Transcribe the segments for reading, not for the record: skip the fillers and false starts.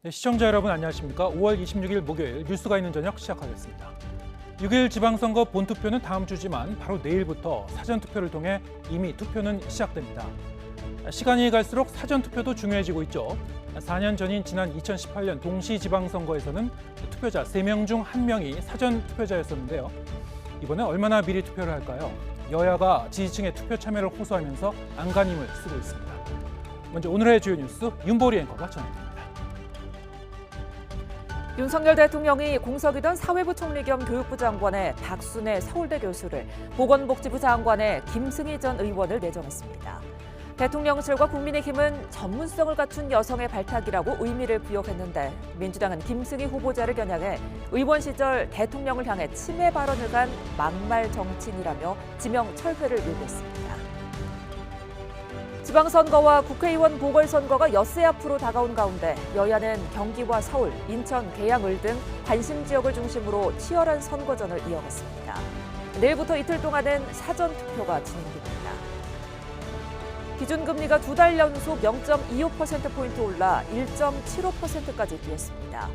네, 시청자 여러분 안녕하십니까? 5월 26일 목요일 뉴스가 있는 저녁 시작하겠습니다. 6일 지방선거 본투표는 다음 주지만 바로 내일부터 사전투표를 통해 이미 투표는 시작됩니다. 시간이 갈수록 사전투표도 중요해지고 있죠. 4년 전인 지난 2018년 동시지방선거에서는 투표자 3명 중 1명이 사전투표자였었는데요. 이번에 얼마나 미리 투표를 할까요? 여야가 지지층의 투표 참여를 호소하면서 안간힘을 쓰고 있습니다. 먼저 오늘의 주요 뉴스 윤보리 앵커가 전해드립니다. 윤석열 대통령이 공석이던 사회부 총리 겸 교육부 장관의 박순애 서울대 교수를 보건복지부 장관의 김승희 전 의원을 내정했습니다. 대통령실과 국민의힘은 전문성을 갖춘 여성의 발탁이라고 의미를 부여했는데 민주당은 김승희 후보자를 겨냥해 의원 시절 대통령을 향해 침해 발언을 간 막말 정치인이라며 지명 철회를 요구했습니다. 지방선거와 국회의원 보궐선거가 엿새 앞으로 다가온 가운데 여야는 경기와 서울, 인천, 계양을 등 관심 지역을 중심으로 치열한 선거전을 이어갔습니다. 내일부터 이틀 동안은 사전투표가 진행됩니다. 기준금리가 2달 연속 0.25%포인트 올라 1.75%까지 뛰었습니다.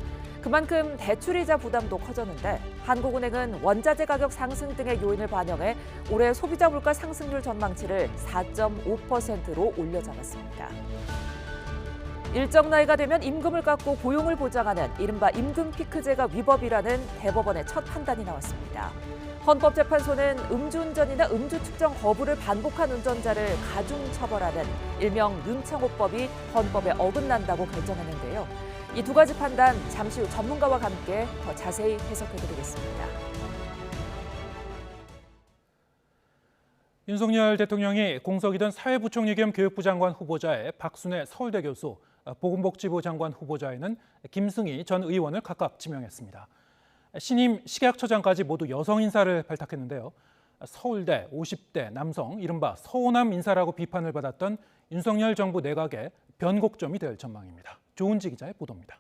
그만큼 대출이자 부담도 커졌는데 한국은행은 원자재 가격 상승 등의 요인을 반영해 올해 소비자 물가 상승률 전망치를 4.5%로 올려잡았습니다. 일정 나이가 되면 임금을 깎고 고용을 보장하는 이른바 임금 피크제가 위법이라는 대법원의 첫 판단이 나왔습니다. 헌법재판소는 음주운전이나 음주 측정 거부를 반복한 운전자를 가중 처벌하는 일명 윤창호법이 헌법에 어긋난다고 결정했는데요. 이 두 가지 판단 잠시 후 전문가와 함께 더 자세히 해석해드리겠습니다. 윤석열 대통령이 공석이던 사회부총리 겸 교육부 장관 후보자에 박순애 서울대 교수, 보건복지부 장관 후보자에는 김승희 전 의원을 각각 지명했습니다. 신임 식약처장까지 모두 여성 인사를 발탁했는데요. 서울대 50대 남성, 이른바 서호남 인사라고 비판을 받았던 윤석열 정부 내각의 변곡점이 될 전망입니다. 조은지 기자의 보도입니다.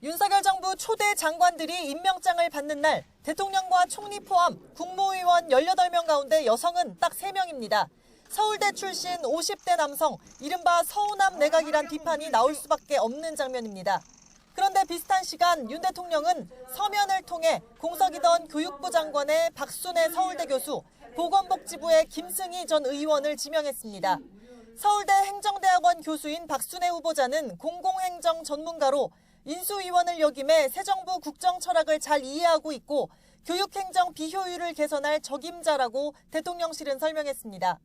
윤석열 정부 초대 장관들이 임명장을 받는 날 대통령과 총리 포함 국무위원 18명 가운데 여성은 딱 3명입니다. 서울대 출신 50대 남성, 이른바 서호남 내각이란 비판이 나올 수밖에 없는 장면입니다. 그런데 비슷한 시간 윤 대통령은 서면을 통해 공석이던 교육부 장관의 박순애 서울대 교수, 보건복지부의 김승희 전 의원을 지명했습니다. 서울대 행정대학원 교수인 박순애 후보자는 공공행정 전문가로 인수위원을 역임해 새 정부 국정 철학을 잘 이해하고 있고 교육행정 비효율을 개선할 적임자라고 대통령실은 설명했습니다.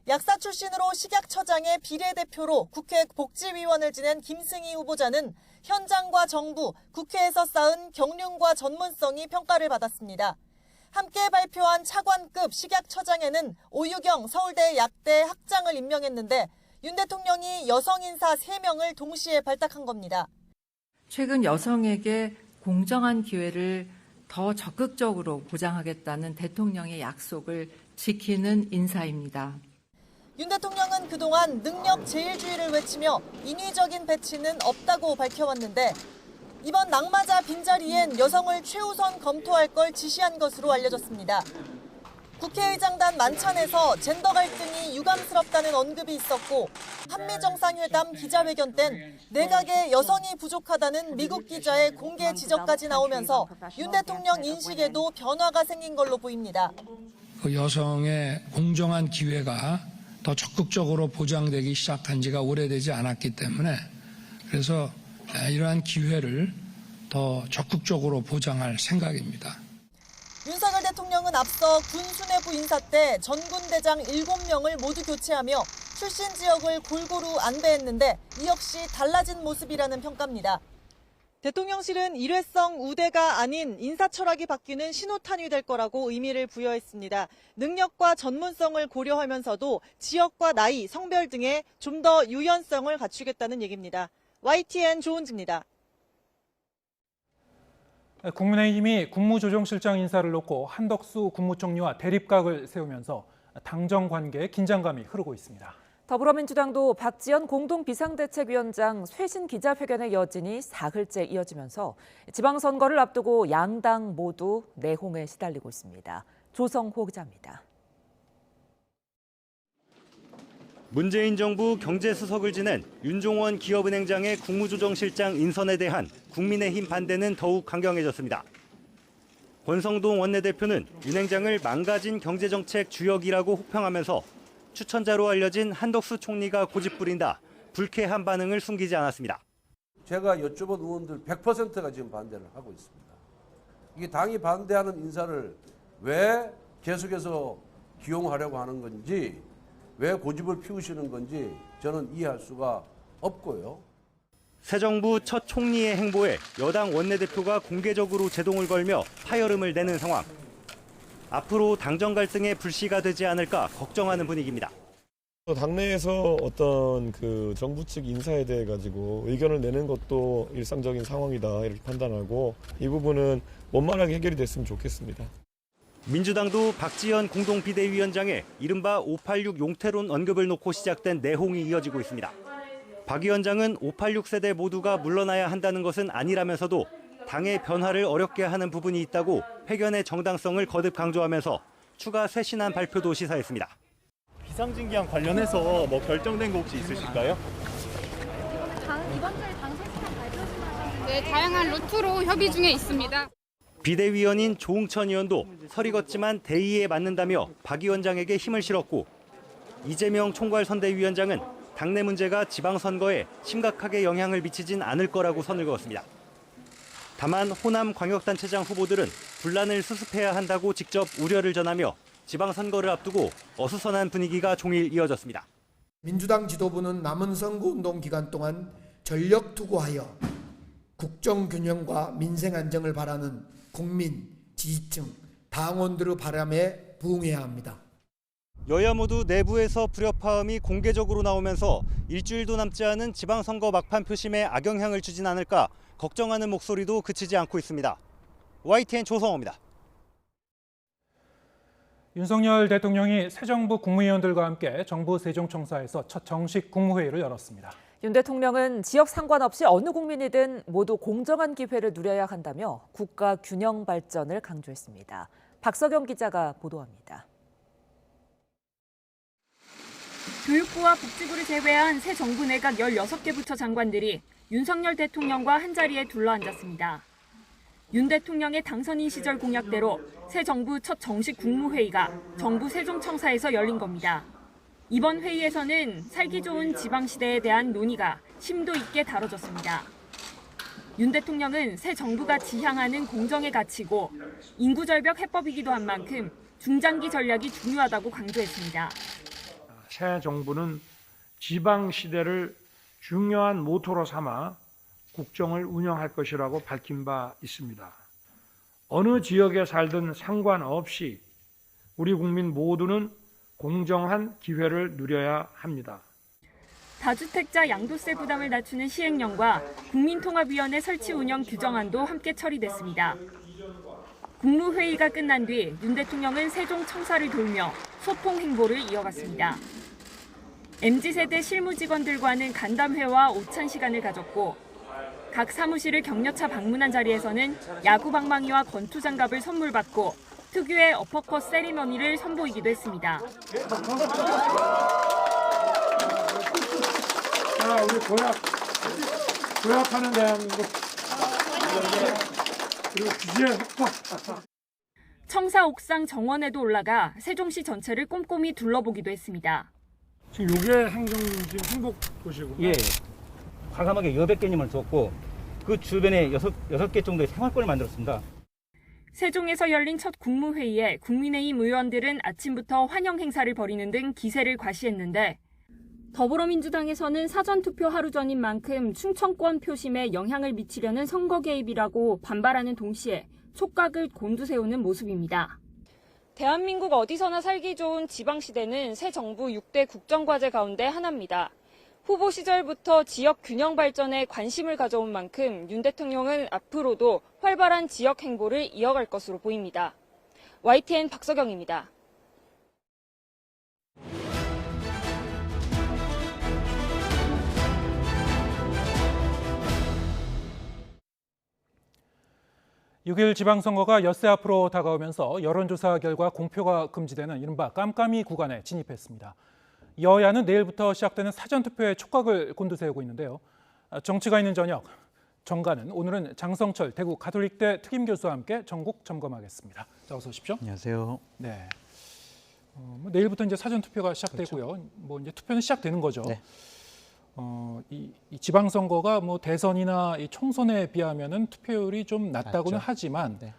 약사 출신으로 식약처장의 비례대표로 국회 복지위원을 지낸 김승희 후보자는 현장과 정부, 국회에서 쌓은 경륜과 전문성이 평가를 받았습니다. 함께 발표한 차관급 식약처장에는 오유경 서울대 약대 학장을 임명했는데 윤 대통령이 여성 인사 3명을 동시에 발탁한 겁니다. 최근 여성에게 공정한 기회를 더 적극적으로 보장하겠다는 대통령의 약속을 지키는 인사입니다. 윤 대통령은 그동안 능력 제일주의를 외치며 인위적인 배치는 없다고 밝혀왔는데 이번 낙마자 빈자리엔 여성을 최우선 검토할 걸 지시한 것으로 알려졌습니다. 국회의장단 만찬에서 젠더 갈등이 유감스럽다는 언급이 있었고 한미 정상회담 기자회견 땐 내각에 여성이 부족하다는 미국 기자의 공개 지적까지 나오면서 윤 대통령 인식에도 변화가 생긴 걸로 보입니다. 여성의 공정한 기회가 더 적극적으로 보장되기 시작한 지가 오래되지 않았기 때문에 그래서 이러한 기회를 더 적극적으로 보장할 생각입니다. 윤석열 대통령은 앞서 군 수뇌부 인사 때 전군대장 7명을 모두 교체하며 출신 지역을 골고루 안배했는데 이 역시 달라진 모습이라는 평가입니다. 대통령실은 일회성 우대가 아닌 인사 철학이 바뀌는 신호탄이 될 거라고 의미를 부여했습니다. 능력과 전문성을 고려하면서도 지역과 나이, 성별 등의 좀 더 유연성을 갖추겠다는 얘기입니다. YTN 조은지입니다. 국민의힘이 국무조정실장 인사를 놓고 한덕수 국무총리와 대립각을 세우면서 당정 관계에 긴장감이 흐르고 있습니다. 더불어민주당도 박지원 공동비상대책위원장 쇄신 기자회견의 여진이 사흘째 이어지면서 지방선거를 앞두고 양당 모두 내홍에 시달리고 있습니다. 조성호 기자입니다. 문재인 정부 경제수석을 지낸 윤종원 기업은행장의 국무조정실장 인선에 대한 국민의힘 반대는 더욱 강경해졌습니다. 권성동 원내대표는 윤 행장을 망가진 경제정책 주역이라고 혹평하면서 추천자로 알려진 한덕수 총리가 고집부린다, 불쾌한 반응을 숨기지 않았습니다. 제가 여쭤본 의원들 100%가 지금 반대를 하고 있습니다. 이게 당이 반대하는 인사를 왜 계속해서 기용하려고 하는 건지, 왜 고집을 피우시는 건지 저는 이해할 수가 없고요. 새 정부 첫 총리의 행보에 여당 원내대표가 공개적으로 제동을 걸며 파열음을 내는 상황. 앞으로 당정 갈등의 불씨가 되지 않을까 걱정하는 분위기입니다. 당내에서 어떤 그 정부 측 인사에 대해 가지고 의견을 내는 것도 일상적인 상황이다 이렇게 판단하고 이 부분은 원만하게 해결이 됐으면 좋겠습니다. 민주당도 박지원 공동비대위원장의 이른바 586 용태론 언급을 놓고 시작된 내홍이 이어지고 있습니다. 박 위원장은 586 세대 모두가 물러나야 한다는 것은 아니라면서도 당의 변화를 어렵게 하는 부분이 있다고 회견의 정당성을 거듭 강조하면서 추가 쇄신안 발표도 시사했습니다. 비상징계안 관련해서 뭐 결정된 거 혹시 있으실까요? 이번 주에 당선 시간 발표를 하셨는데 다양한 루트로 협의 중에 있습니다. 비대위원인 조응천 의원도 설이 걷지만 대의에 맞는다며 박 위원장에게 힘을 실었고, 이재명 총괄선대위원장은 당내 문제가 지방선거에 심각하게 영향을 미치진 않을 거라고 선을 그었습니다. 다만 호남 광역단체장 후보들은 분란을 수습해야 한다고 직접 우려를 전하며 지방선거를 앞두고 어수선한 분위기가 종일 이어졌습니다. 민주당 지도부는 남은 선거운동 기간 동안 전력 투구하여 국정균형과 민생 안정을 바라는 국민, 지지층, 당원들의 바람에 부응해야 합니다. 여야 모두 내부에서 불협화음이 공개적으로 나오면서 일주일도 남지 않은 지방선거 막판 표심에 악영향을 주진 않을까 걱정하는 목소리도 그치지 않고 있습니다. YTN 조성호입니다. 윤석열 대통령이 새 정부 국무위원들과 함께 정부 세종청사에서 첫 정식 국무회의를 열었습니다. 윤 대통령은 지역 상관없이 어느 국민이든 모두 공정한 기회를 누려야 한다며 국가 균형 발전을 강조했습니다. 박석영 기자가 보도합니다. 교육부와 복지부를 제외한 새 정부 내각 16개 부처 장관들이 윤석열 대통령과 한자리에 둘러앉았습니다. 윤 대통령의 당선인 시절 공약대로 새 정부 첫 정식 국무회의가 정부 세종청사에서 열린 겁니다. 이번 회의에서는 살기 좋은 지방시대에 대한 논의가 심도 있게 다뤄졌습니다. 윤 대통령은 새 정부가 지향하는 공정의 가치고 인구절벽 해법이기도 한 만큼 중장기 전략이 중요하다고 강조했습니다. 새 정부는 지방시대를 중요한 모토로 삼아 국정을 운영할 것이라고 밝힌 바 있습니다. 어느 지역에 살든 상관없이 우리 국민 모두는 공정한 기회를 누려야 합니다. 다주택자 양도세 부담을 낮추는 시행령과 국민통합위원회 설치 운영 규정안도 함께 처리됐습니다. 국무회의가 끝난 뒤 윤 대통령은 세종청사를 돌며 소통 행보를 이어갔습니다. MZ세대 실무직원들과는 간담회와 오찬 시간을 가졌고, 각 사무실을 격려차 방문한 자리에서는 야구방망이와 권투장갑을 선물 받고 특유의 어퍼컷 세리머니를 선보이기도 했습니다. 자, 우리 고약하는 대한민국 그리고 규제 확보. 청사 옥상 정원에도 올라가 세종시 전체를 꼼꼼히 둘러보기도 했습니다. 지금 이게 행복 도시고. 예. 과감하게 여백 개념을 줬고 그 주변에 6개 정도의 생활권을 만들었습니다. 세종에서 열린 첫 국무회의에 국민의힘 의원들은 아침부터 환영 행사를 벌이는 등 기세를 과시했는데, 더불어민주당에서는 사전투표 하루 전인 만큼 충청권 표심에 영향을 미치려는 선거 개입이라고 반발하는 동시에 촉각을 곤두세우는 모습입니다. 대한민국 어디서나 살기 좋은 지방시대는 새 정부 6대 국정과제 가운데 하나입니다. 후보 시절부터 지역 균형 발전에 관심을 가져온 만큼 윤 대통령은 앞으로도 활발한 지역 행보를 이어갈 것으로 보입니다. YTN 박석영입니다. (6일) 지방선거가 엿새 앞으로 다가오면서 여론조사 결과 공표가 금지되는 이른바 깜깜이 구간에 진입했습니다. 여야는 내일부터 시작되는 사전투표에 촉각을 곤두세우고 있는데요. 정치가 있는 저녁, 정가는 오늘은 장성철 대구 가톨릭대 특임교수와 함께 전국 점검하겠습니다. 자, 어서 오십시오. 안녕하세요. 네. 내일부터 이제 사전투표가 시작되고요. 그렇죠. 이제 투표는 시작되는 거죠. 네. 이 지방선거가 대선이나 이 총선에 비하면은 투표율이 좀 낮다고는 낮죠. 하지만 네.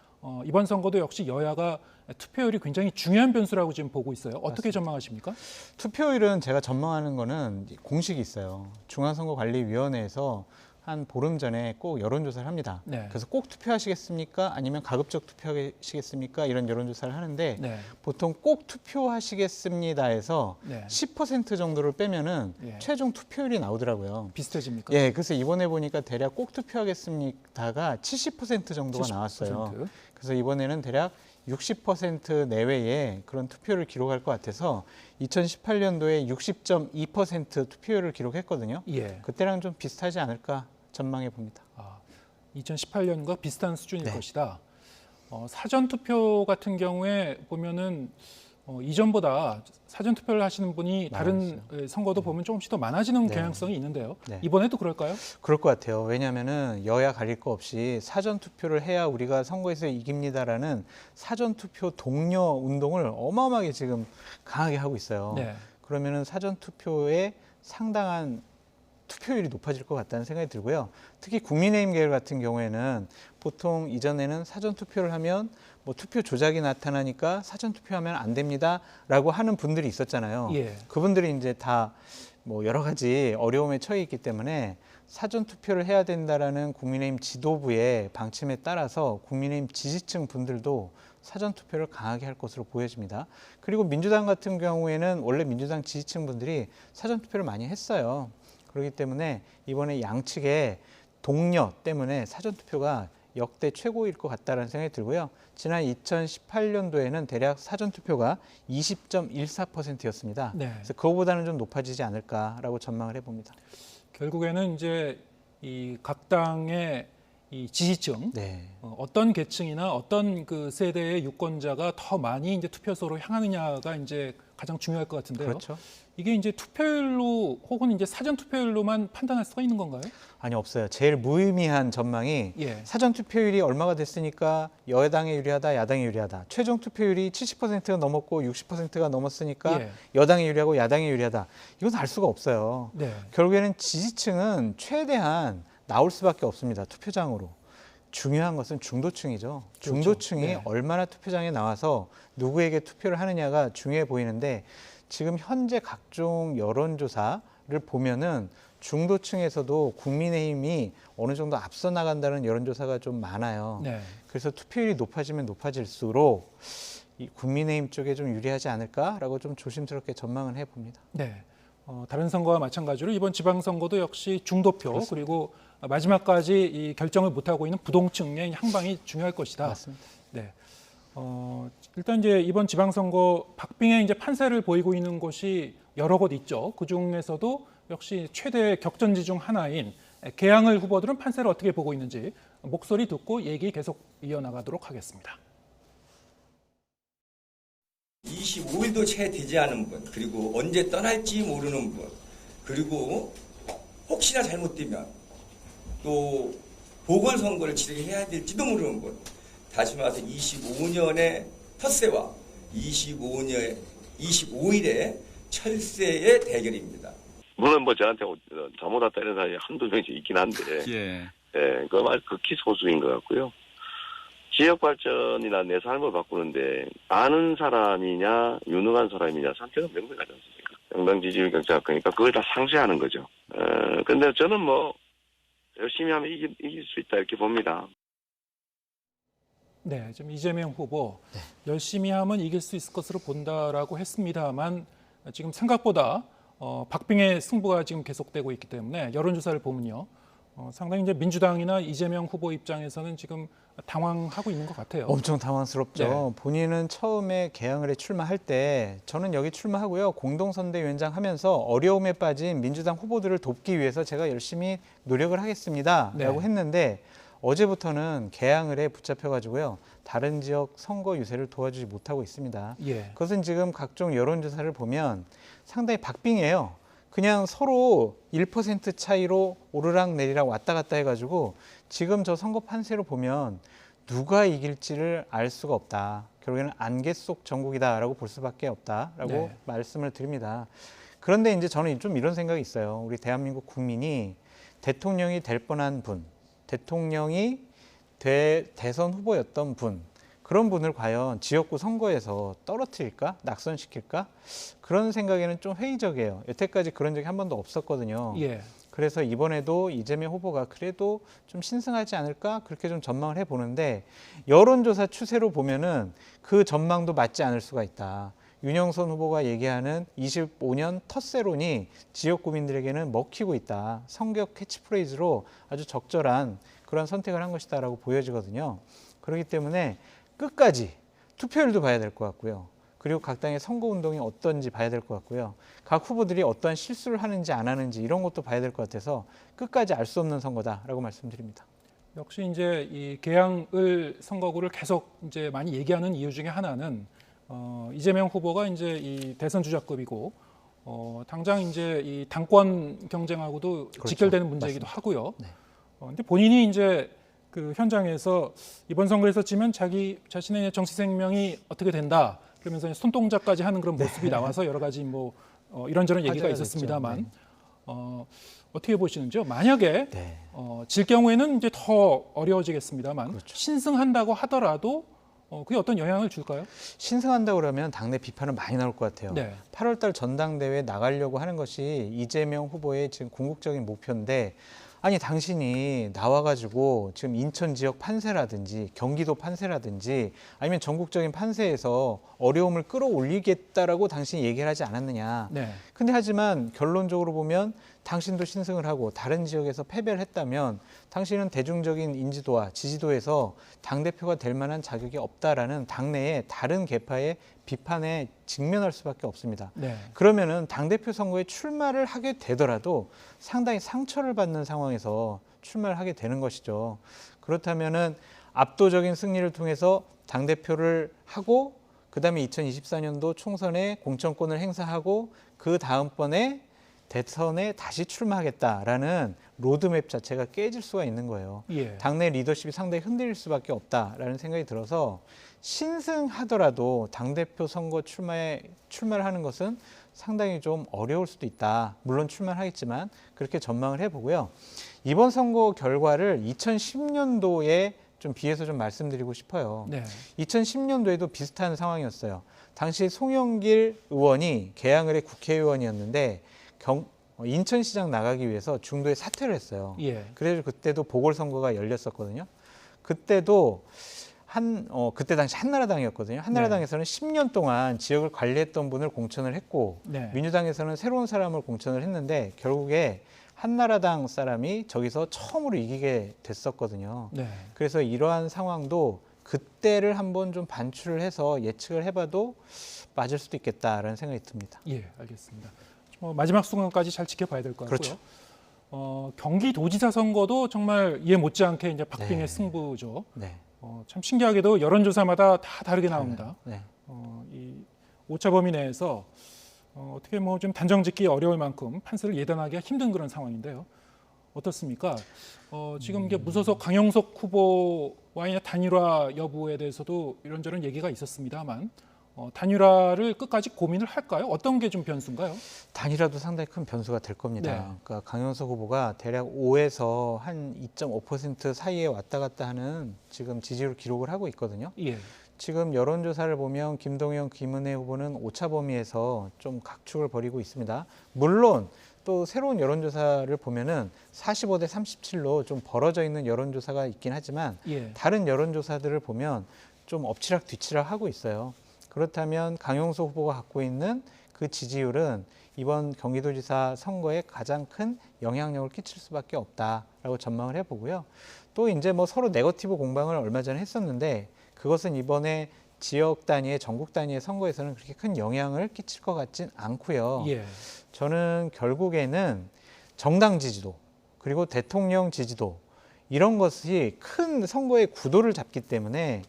이번 선거도 역시 여야가 투표율이 굉장히 중요한 변수라고 지금 보고 있어요. 어떻게 맞습니다. 전망하십니까? 투표율은 제가 전망하는 거는 공식이 있어요. 중앙선거관리위원회에서 한 보름 전에 꼭 여론조사를 합니다. 네. 그래서 꼭 투표하시겠습니까? 아니면 가급적 투표하시겠습니까? 이런 여론조사를 하는데 네. 보통 꼭 투표하시겠습니다 해서 네. 10% 정도를 빼면은 예. 최종 투표율이 나오더라고요. 비슷해집니까? 예, 그래서 이번에 보니까 대략 꼭 투표하겠습니다가 70% 정도가 70%. 나왔어요. 그래서 이번에는 대략 60% 내외의 그런 투표를 기록할 것 같아서 2018년도에 60.2% 투표율을 기록했거든요. 예. 그때랑 좀 비슷하지 않을까 전망해 봅니다. 2018년과 비슷한 수준일 네. 것이다. 사전투표 같은 경우에 보면은 이전보다 사전투표를 하시는 분이 다른 선거도 보면 조금씩 더 많아지는 네. 경향성이 있는데요. 네. 이번에도 그럴까요? 그럴 것 같아요. 왜냐하면은 여야 가릴 거 없이 사전투표를 해야 우리가 선거에서 이깁니다라는 사전투표 독려 운동을 어마어마하게 지금 강하게 하고 있어요. 네. 그러면은 사전투표에 상당한 투표율이 높아질 것 같다는 생각이 들고요. 특히 국민의힘 계열 같은 경우에는 보통 이전에는 사전투표를 하면 투표 조작이 나타나니까 사전투표하면 안 됩니다라고 하는 분들이 있었잖아요. 예. 그분들이 이제 다 여러 가지 어려움에 처해 있기 때문에 사전투표를 해야 된다라는 국민의힘 지도부의 방침에 따라서 국민의힘 지지층 분들도 사전투표를 강하게 할 것으로 보여집니다. 그리고 민주당 같은 경우에는 원래 민주당 지지층 분들이 사전투표를 많이 했어요. 그렇기 때문에 이번에 양측의 동료 때문에 사전투표가 역대 최고일 것 같다는 생각이 들고요. 지난 2018년도에는 대략 사전투표가 20.14%였습니다. 네. 그래서 그거보다는 좀 높아지지 않을까라고 전망을 해봅니다. 결국에는 이제 이 각 당의 이 지지층, 네. 어떤 계층이나 어떤 그 세대의 유권자가 더 많이 이제 투표소로 향하느냐가 이제 가장 중요할 것 같은데요. 그렇죠. 이게 이제 투표율로 혹은 이제 사전 투표율로만 판단할 수가 있는 건가요? 아니, 없어요. 제일 무의미한 전망이 예. 사전 투표율이 얼마가 됐으니까 여당에 유리하다, 야당에 유리하다. 최종 투표율이 70%가 넘었고 60%가 넘었으니까 예. 여당에 유리하고 야당에 유리하다. 이건 알 수가 없어요. 네. 결국에는 지지층은 최대한 나올 수밖에 없습니다. 투표장으로. 중요한 것은 중도층이죠. 그렇죠. 중도층이 네. 얼마나 투표장에 나와서 누구에게 투표를 하느냐가 중요해 보이는데 지금 현재 각종 여론조사를 보면은 중도층에서도 국민의힘이 어느 정도 앞서 나간다는 여론조사가 좀 많아요. 네. 그래서 투표율이 높아지면 높아질수록 이 국민의힘 쪽에 좀 유리하지 않을까라고 좀 조심스럽게 전망을 해봅니다. 네. 다른 선거와 마찬가지로 이번 지방선거도 역시 중도표 그렇습니다. 그리고 마지막까지 이 결정을 못하고 있는 부동층의 향방이 중요할 것이다. 맞습니다. 네. 일단 이제 이번 지방선거 박빙의 이제 판세를 보이고 있는 곳이 여러 곳 있죠. 그 중에서도 역시 최대 격전지 중 하나인 계양을 후보들은 판세를 어떻게 보고 있는지 목소리 듣고 얘기 계속 이어나가도록 하겠습니다. 25일도 채 되지 않은 분, 그리고 언제 떠날지 모르는 분, 그리고 혹시나 잘못되면 또 보궐선거를 치르해야 될지도 모르는 분, 다시 말해서 25년의 텃세와 25일의 철새의 대결입니다. 물론 저한테 잘못 왔다 이런 사람이 한두 명씩 있긴 한데, 그건 아주 극히 소수인 것 같고요. 지역 발전이나 내 삶을 바꾸는데 아는 사람이냐 유능한 사람이냐 선택은 명백하지 않습니까? 정당 지지율 격차가 크니까 그걸 다 상쇄하는 거죠. 근데 저는 열심히 하면 이길 수 있다 이렇게 봅니다. 네, 지금 이재명 후보 열심히 하면 이길 수 있을 것으로 본다라고 했습니다만 지금 생각보다 박빙의 승부가 지금 계속되고 있기 때문에 여론조사를 보면요. 상당히 이제 민주당이나 이재명 후보 입장에서는 지금 당황하고 있는 것 같아요. 엄청 당황스럽죠. 네. 본인은 처음에 개항을에 출마할 때 저는 여기 출마하고요. 공동선대위원장 하면서 어려움에 빠진 민주당 후보들을 돕기 위해서 제가 열심히 노력을 하겠습니다. 네. 라고 했는데 어제부터는 개항을에 붙잡혀가지고요. 다른 지역 선거 유세를 도와주지 못하고 있습니다. 예. 그것은 지금 각종 여론조사를 보면 상당히 박빙이에요. 그냥 서로 1% 차이로 오르락 내리락 왔다 갔다 해가지고 지금 저 선거 판세로 보면 누가 이길지를 알 수가 없다. 결국에는 안개 속 전국이다라고 볼 수밖에 없다라고 네. 말씀을 드립니다. 그런데 이제 저는 좀 이런 생각이 있어요. 우리 대한민국 국민이 대통령이 될 뻔한 분, 대통령이 대선 후보였던 분, 그런 분을 과연 지역구 선거에서 떨어뜨릴까? 낙선시킬까? 그런 생각에는 좀 회의적이에요. 여태까지 그런 적이 한 번도 없었거든요. 예. 그래서 이번에도 이재명 후보가 그래도 좀 신승하지 않을까? 그렇게 좀 전망을 해보는데 여론조사 추세로 보면은 그 전망도 맞지 않을 수가 있다. 윤영선 후보가 얘기하는 25년 텃세론이 지역 구민들에게는 먹히고 있다. 성격 캐치프레이즈로 아주 적절한 그런 선택을 한 것이다라고 보여지거든요. 그렇기 때문에 끝까지 투표율도 봐야 될 것 같고요. 그리고 각 당의 선거운동이 어떤지 봐야 될 것 같고요. 각 후보들이 어떠한 실수를 하는지 안 하는지 이런 것도 봐야 될 것 같아서 끝까지 알 수 없는 선거다라고 말씀드립니다. 역시 이제 이 개항을 선거구를 계속 이제 많이 얘기하는 이유 중에 하나는 이재명 후보가 이제 이 대선 주자급이고 당장 이제 이 당권 경쟁하고도 그렇죠. 직결되는 문제이기도 맞습니다. 하고요. 네. 근데 본인이 이제 그 현장에서 이번 선거에서 지면 자신의 정치 생명이 어떻게 된다 그러면서 손동작까지 하는 그런 모습이 나와서 여러 가지 뭐 이런저런 얘기가 화제가 있었습니다만 됐죠. 네. 어떻게 보시는지요? 만약에 네. 질 경우에는 이제 더 어려워지겠습니다만 그렇죠. 신승한다고 하더라도 그게 어떤 영향을 줄까요? 신승한다고 그러면 당내 비판은 많이 나올 것 같아요. 네. 8월 달 전당대회에 나가려고 하는 것이 이재명 후보의 지금 궁극적인 목표인데 아니 당신이 나와가지고 지금 인천 지역 판세라든지 경기도 판세라든지 아니면 전국적인 판세에서 어려움을 끌어올리겠다라고 당신이 얘기를 하지 않았느냐. 네. 근데 하지만 결론적으로 보면 당신도 신승을 하고 다른 지역에서 패배를 했다면 당신은 대중적인 인지도와 지지도에서 당대표가 될 만한 자격이 없다라는 당내의 다른 계파의 비판에 직면할 수밖에 없습니다. 네. 그러면은 당대표 선거에 출마를 하게 되더라도 상당히 상처를 받는 상황에서 출마를 하게 되는 것이죠. 그렇다면은 압도적인 승리를 통해서 당대표를 하고 그다음에 2024년도 총선에 공천권을 행사하고 그 다음번에 대선에 다시 출마하겠다라는 로드맵 자체가 깨질 수가 있는 거예요. 예. 당내 리더십이 상당히 흔들릴 수밖에 없다라는 생각이 들어서 신승하더라도 당대표 선거 출마를 하는 것은 상당히 좀 어려울 수도 있다. 물론 출마를 하겠지만 그렇게 전망을 해보고요. 이번 선거 결과를 2010년도에 좀 비해서 좀 말씀드리고 싶어요. 네. 2010년도에도 비슷한 상황이었어요. 당시 송영길 의원이 개항을의 국회의원이었는데 인천시장 나가기 위해서 중도에 사퇴를 했어요. 예. 그래서 그때도 보궐선거가 열렸었거든요. 그때도 그때 당시 한나라당이었거든요. 한나라당에서는 10년 동안 지역을 관리했던 분을 공천을 했고 네. 민주당에서는 새로운 사람을 공천을 했는데 결국에 한나라당 사람이 저기서 처음으로 이기게 됐었거든요. 네. 그래서 이러한 상황도 그때를 한번 좀 반출을 해서 예측을 해봐도 맞을 수도 있겠다라는 생각이 듭니다. 예, 알겠습니다. 마지막 순간까지 잘 지켜봐야 될 것 같고요. 그렇죠. 경기도지사 선거도 정말 이해 못지않게 이제 박빙의 네. 승부죠. 네. 참 신기하게도 여론조사마다 다 다르게 나옵니다. 네. 이 오차 범위 내에서 어떻게 뭐 좀 단정짓기 어려울 만큼 판세를 예단하기가 힘든 그런 상황인데요. 어떻습니까? 지금 이게 무소속 강영석 후보와의 단일화 여부에 대해서도 이런저런 얘기가 있었습니다만 단일화를 끝까지 고민을 할까요? 어떤 게 좀 변수인가요? 단일화도 상당히 큰 변수가 될 겁니다. 네. 그러니까 강영석 후보가 대략 5에서 한 2.5% 사이에 왔다 갔다 하는 지금 지지율 기록을 하고 있거든요. 예. 지금 여론조사를 보면 김동연, 김은혜 후보는 오차 범위에서 좀 각축을 벌이고 있습니다. 물론 또 새로운 여론조사를 보면은 45대 37로 좀 벌어져 있는 여론조사가 있긴 하지만 예. 다른 여론조사들을 보면 좀 엎치락 뒤치락 하고 있어요. 그렇다면 강용석 후보가 갖고 있는 그 지지율은 이번 경기도지사 선거에 가장 큰 영향력을 끼칠 수밖에 없다라고 전망을 해보고요. 또 이제 뭐 서로 네거티브 공방을 얼마 전에 했었는데 그것은 이번에 지역 단위의 전국 단위의 선거에서는 그렇게 큰 영향을 끼칠 것 같진 않고요. 예. 저는 결국에는 정당 지지도 그리고 대통령 지지도 이런 것이 큰 선거의 구도를 잡기 때문에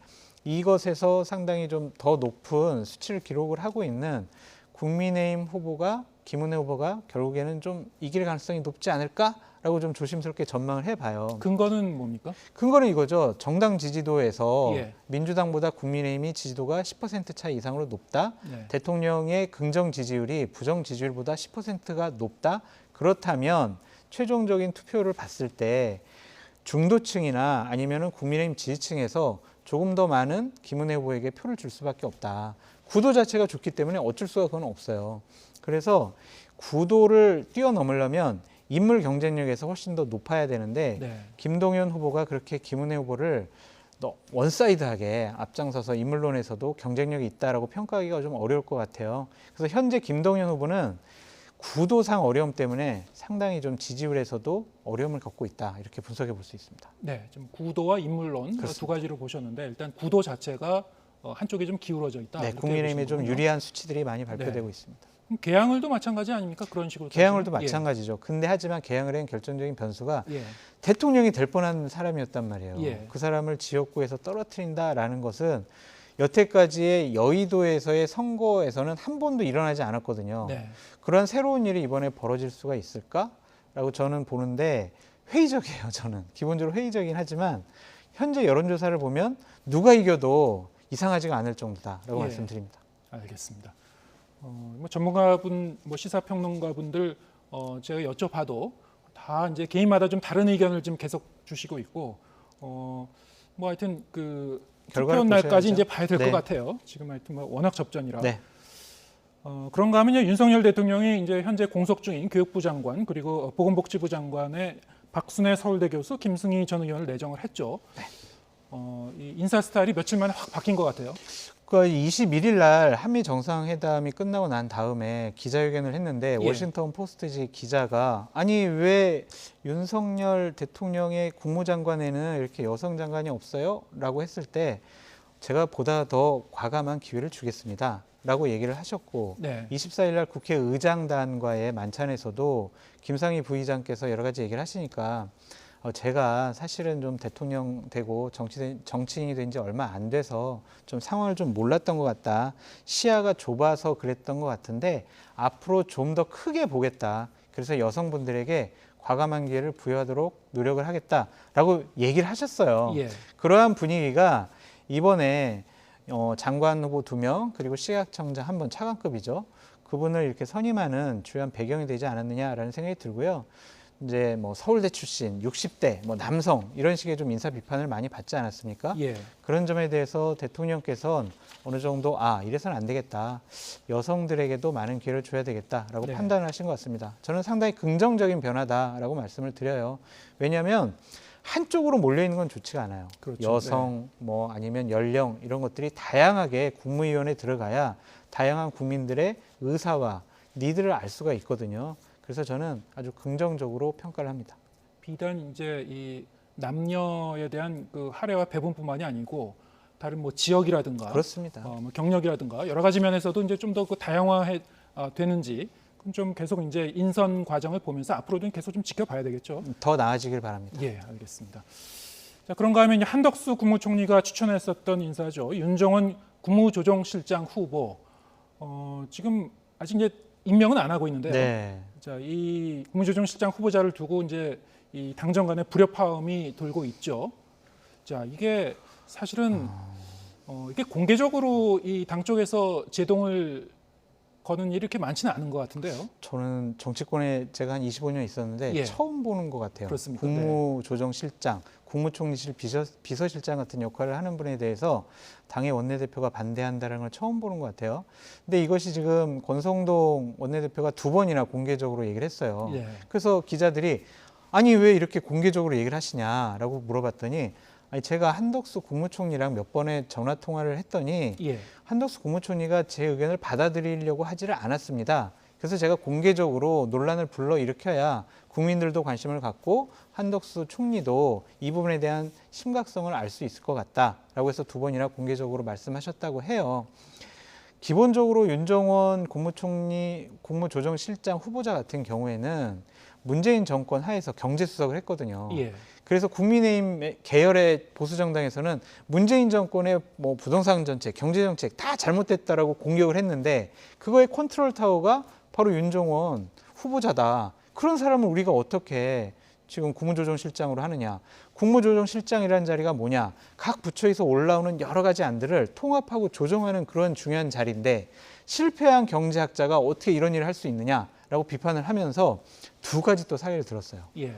이것에서 상당히 좀 더 높은 수치를 기록을 하고 있는 국민의힘 후보가 김은혜 후보가 결국에는 좀 이길 가능성이 높지 않을까라고 좀 조심스럽게 전망을 해봐요. 근거는 뭡니까? 근거는 이거죠. 정당 지지도에서 예. 민주당보다 국민의힘이 지지도가 10% 차이 이상으로 높다. 네. 대통령의 긍정 지지율이 부정 지지율보다 10%가 높다. 그렇다면 최종적인 투표를 봤을 때 중도층이나 아니면은 국민의힘 지지층에서 조금 더 많은 김은혜 후보에게 표를 줄 수밖에 없다. 구도 자체가 좋기 때문에 어쩔 수가 그건 없어요. 그래서 구도를 뛰어넘으려면 인물 경쟁력에서 훨씬 더 높아야 되는데 네. 김동연 후보가 그렇게 김은혜 후보를 원사이드하게 앞장서서 인물론에서도 경쟁력이 있다라고 평가하기가 좀 어려울 것 같아요. 그래서 현재 김동연 후보는 구도상 어려움 때문에 상당히 좀 지지율에서도 어려움을 겪고 있다. 이렇게 분석해 볼 수 있습니다. 네, 좀 구도와 인물론 두 가지로 보셨는데 일단 구도 자체가 한쪽에 좀 기울어져 있다. 네, 국민의힘에 좀 유리한 수치들이 많이 발표되고 있습니다. 그럼 개항을도 마찬가지 아닙니까? 그런 식으로. 개항을도 마찬가지죠. 근데 하지만 개항을 한 결정적인 변수가 대통령이 될 뻔한 사람이었단 말이에요. 그 사람을 지역구에서 떨어뜨린다라는 것은 여태까지의 여의도에서의 선거에서는 한 번도 일어나지 않았거든요. 네. 그런 새로운 일이 이번에 벌어질 수가 있을까라고 저는 보는데 회의적이에요. 저는 기본적으로 회의적이긴 하지만 현재 여론조사를 보면 누가 이겨도 이상하지가 않을 정도다라고 말씀드립니다. 알겠습니다. 뭐 전문가분, 뭐 시사평론가분들 제가 여쭤봐도 다 이제 개인마다 좀 다른 의견을 좀 계속 주시고 있고 뭐 하여튼 그 투표 날까지 이제 봐야 될 것 같아요. 지금 하여튼 뭐 워낙 접전이라. 네. 그런가 하면요, 윤석열 대통령이 이제 현재 공석 중인 교육부 장관 그리고 보건복지부 장관의 박순애 서울대 교수, 김승희 전 의원을 내정을 했죠. 네. 이 인사 스타일이 며칠 만에 확 바뀐 것 같아요. 그 21일 날 한미 정상회담이 끝나고 난 다음에 기자회견을 했는데 워싱턴 포스트 기자가 아니 왜 윤석열 대통령의 국무장관에는 이렇게 여성 장관이 없어요? 라고 했을 때 제가 보다 더 과감한 기회를 주겠습니다. 라고 얘기를 하셨고 24일 날 국회의장단과의 만찬에서도 김상희 부의장께서 여러 가지 얘기를 하시니까 제가 사실은 좀 대통령 되고 정치인이 된 지 얼마 안 돼서 좀 상황을 좀 몰랐던 것 같다. 시야가 좁아서 그랬던 것 같은데 앞으로 좀 더 크게 보겠다. 그래서 여성분들에게 과감한 기회를 부여하도록 노력을 하겠다라고 얘기를 하셨어요. 그러한 분위기가 이번에 장관 후보 2명 그리고 시각청장 1분 차관급이죠. 그분을 이렇게 선임하는 주요한 배경이 되지 않았느냐라는 생각이 들고요. 이제 뭐 서울대 출신 60대 뭐 남성 이런 식의 좀 인사 비판을 많이 받지 않았습니까? 그런 점에 대해서 대통령께서는 어느 정도 이래서는 안 되겠다. 여성들에게도 많은 기회를 줘야 되겠다라고 판단을 하신 것 같습니다. 저는 상당히 긍정적인 변화다라고 말씀을 드려요. 왜냐하면 한쪽으로 몰려 있는 건 좋지가 않아요. 여성 뭐 아니면 연령 이런 것들이 다양하게 국무위원회에 들어가야 다양한 국민들의 의사와 니드를 알 수가 있거든요. 그래서 저는 아주 긍정적으로 평가를 합니다. 비단 이제 이 남녀에 대한 그 할애와 배분뿐만이 아니고 다른 뭐 지역이라든가 그렇습니다. 뭐 경력이라든가 여러 가지 면에서도 이제 좀 더 그 다양화 되는지 좀 계속 이제 인선 과정을 보면서 앞으로도 계속 좀 지켜봐야 되겠죠. 더 나아지길 바랍니다. 예, 알겠습니다. 자, 그런가 하면 이제 한덕수 국무총리가 추천했었던 인사죠. 윤정원 국무조정실장 후보. 지금 아직 이제 임명은 안 하고 있는데요. 자, 이 국무조정실장 후보자를 두고 이제 이 당정 간의 불협화음이 돌고 있죠. 자, 이게 사실은 이게 공개적으로 이 당 쪽에서 제동을 거는 일이 이렇게 많지는 않은 것 같은데요. 저는 정치권에 제가 한 25년 있었는데 처음 보는 것 같아요. 그렇습니까? 국무조정실장, 국무총리실 비서실장 같은 역할을 하는 분에 대해서 당의 원내대표가 반대한다는 걸 처음 보는 것 같아요. 근데 이것이 지금 권성동 원내대표가 2번이나 공개적으로 얘기를 했어요. 그래서 기자들이 아니 왜 이렇게 공개적으로 얘기를 하시냐라고 물어봤더니 아니 제가 한덕수 국무총리랑 몇 번의 전화 통화를 했더니 한덕수 국무총리가 제 의견을 받아들이려고 하지를 않았습니다. 그래서 제가 공개적으로 논란을 불러일으켜야 국민들도 관심을 갖고 한덕수 총리도 이 부분에 대한 심각성을 알 수 있을 것 같다라고 해서 2번이나 공개적으로 말씀하셨다고 해요. 기본적으로 윤정원 국무총리 국무조정실장 후보자 같은 경우에는 문재인 정권 하에서 경제수석을 했거든요. 예. 그래서 국민의힘 계열의 보수정당에서는 문재인 정권의 뭐 부동산 정책, 경제정책 다 잘못됐다라고 공격을 했는데 그거의 컨트롤 타워가 바로 윤종원 후보자다. 그런 사람을 우리가 어떻게 지금 국무조정실장으로 하느냐. 국무조정실장이라는 자리가 뭐냐. 각 부처에서 올라오는 여러 가지 안들을 통합하고 조정하는 그런 중요한 자리인데 실패한 경제학자가 어떻게 이런 일을 할 수 있느냐라고 비판을 하면서 두 가지 또 사례를 들었어요. 예.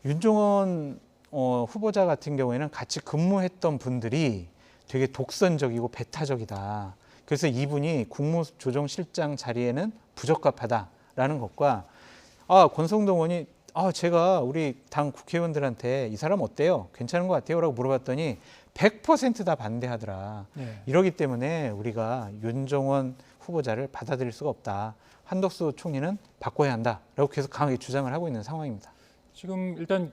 윤종원 후보자 같은 경우에는 같이 근무했던 분들이 되게 독선적이고 배타적이다. 그래서 이분이 국무조정실장 자리에는 부적합하다라는 것과 권성동 의원이 제가 우리 당 국회의원들한테 이 사람 어때요? 괜찮은 것 같아요? 라고 물어봤더니 100% 다 반대하더라. 네. 이러기 때문에 우리가 윤종원 후보자를 받아들일 수가 없다. 한덕수 총리는 바꿔야 한다라고 계속 강하게 주장을 하고 있는 상황입니다. 지금 일단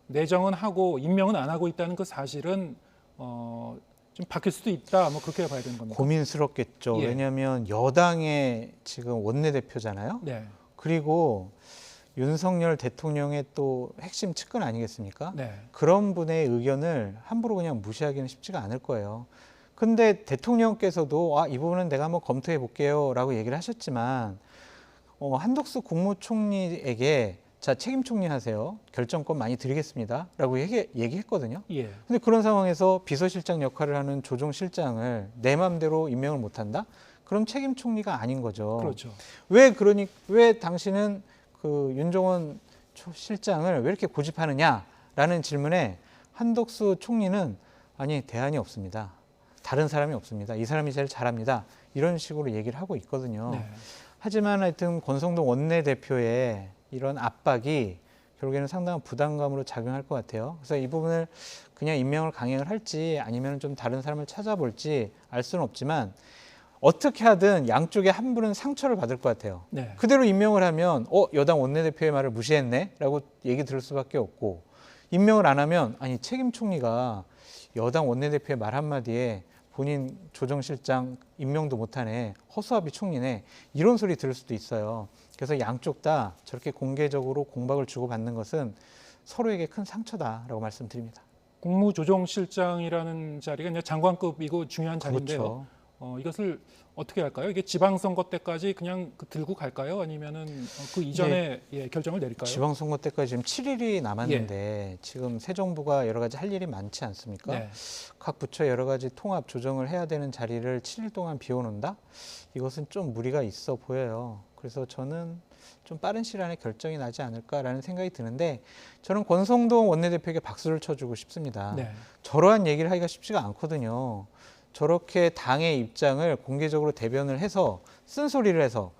내정은 하고 임명은 안 하고 있다는 그 사실은 좀 바뀔 수도 있다. 뭐 그렇게 봐야 되는 겁니다. 고민스럽겠죠. 예. 왜냐하면 여당의 지금 원내대표잖아요. 네. 그리고 윤석열 대통령의 또 핵심 측근 아니겠습니까? 네. 그런 분의 의견을 함부로 그냥 무시하기는 쉽지가 않을 거예요. 근데 대통령께서도 이 부분은 내가 한번 검토해 볼게요 라고 얘기를 하셨지만 한덕수 국무총리에게 자, 책임 총리 하세요. 결정권 많이 드리겠습니다. 라고 얘기했거든요. 예. 근데 그런 상황에서 비서실장 역할을 하는 조정실장을 내 맘대로 임명을 못 한다? 그럼 책임 총리가 아닌 거죠. 그렇죠. 왜 당신은 그 윤종원 실장을 왜 이렇게 고집하느냐라는 질문에 한덕수 총리는 아니, 대안이 없습니다. 다른 사람이 없습니다. 이 사람이 제일 잘합니다. 이런 식으로 얘기를 하고 있거든요. 네. 하지만 하여튼 권성동 원내대표의 이런 압박이 결국에는 상당한 부담감으로 작용할 것 같아요. 그래서 이 부분을 그냥 임명을 강행을 할지 아니면 좀 다른 사람을 찾아볼지 알 수는 없지만 어떻게 하든 양쪽에 한 분은 상처를 받을 것 같아요. 네. 그대로 임명을 하면 여당 원내대표의 말을 무시했네? 라고 얘기 들을 수밖에 없고 임명을 안 하면 아니 책임 총리가 여당 원내대표의 말 한마디에 본인 조정실장 임명도 못하네, 허수아비 총리네, 이런 소리 들을 수도 있어요. 그래서 양쪽 다 저렇게 공개적으로 공박을 주고받는 것은 서로에게 큰 상처다라고 말씀드립니다. 국무조정실장이라는 자리가 이제 장관급이고 중요한 자리인데요. 그렇죠. 이것을 어떻게 할까요? 이게 지방선거 때까지 그냥 들고 갈까요? 아니면은 그 이전에 결정을 내릴까요? 지방선거 때까지 지금 7일이 남았는데 지금 새 정부가 여러 가지 할 일이 많지 않습니까? 네. 각 부처 여러 가지 통합 조정을 해야 되는 자리를 7일 동안 비워놓는다? 이것은 좀 무리가 있어 보여요. 그래서 저는 좀 빠른 시일 안에 결정이 나지 않을까라는 생각이 드는데 저는 권성동 원내대표에게 박수를 쳐주고 싶습니다. 네. 저러한 얘기를 하기가 쉽지가 않거든요. 저렇게 당의 입장을 공개적으로 대변을 해서 쓴소리를 해서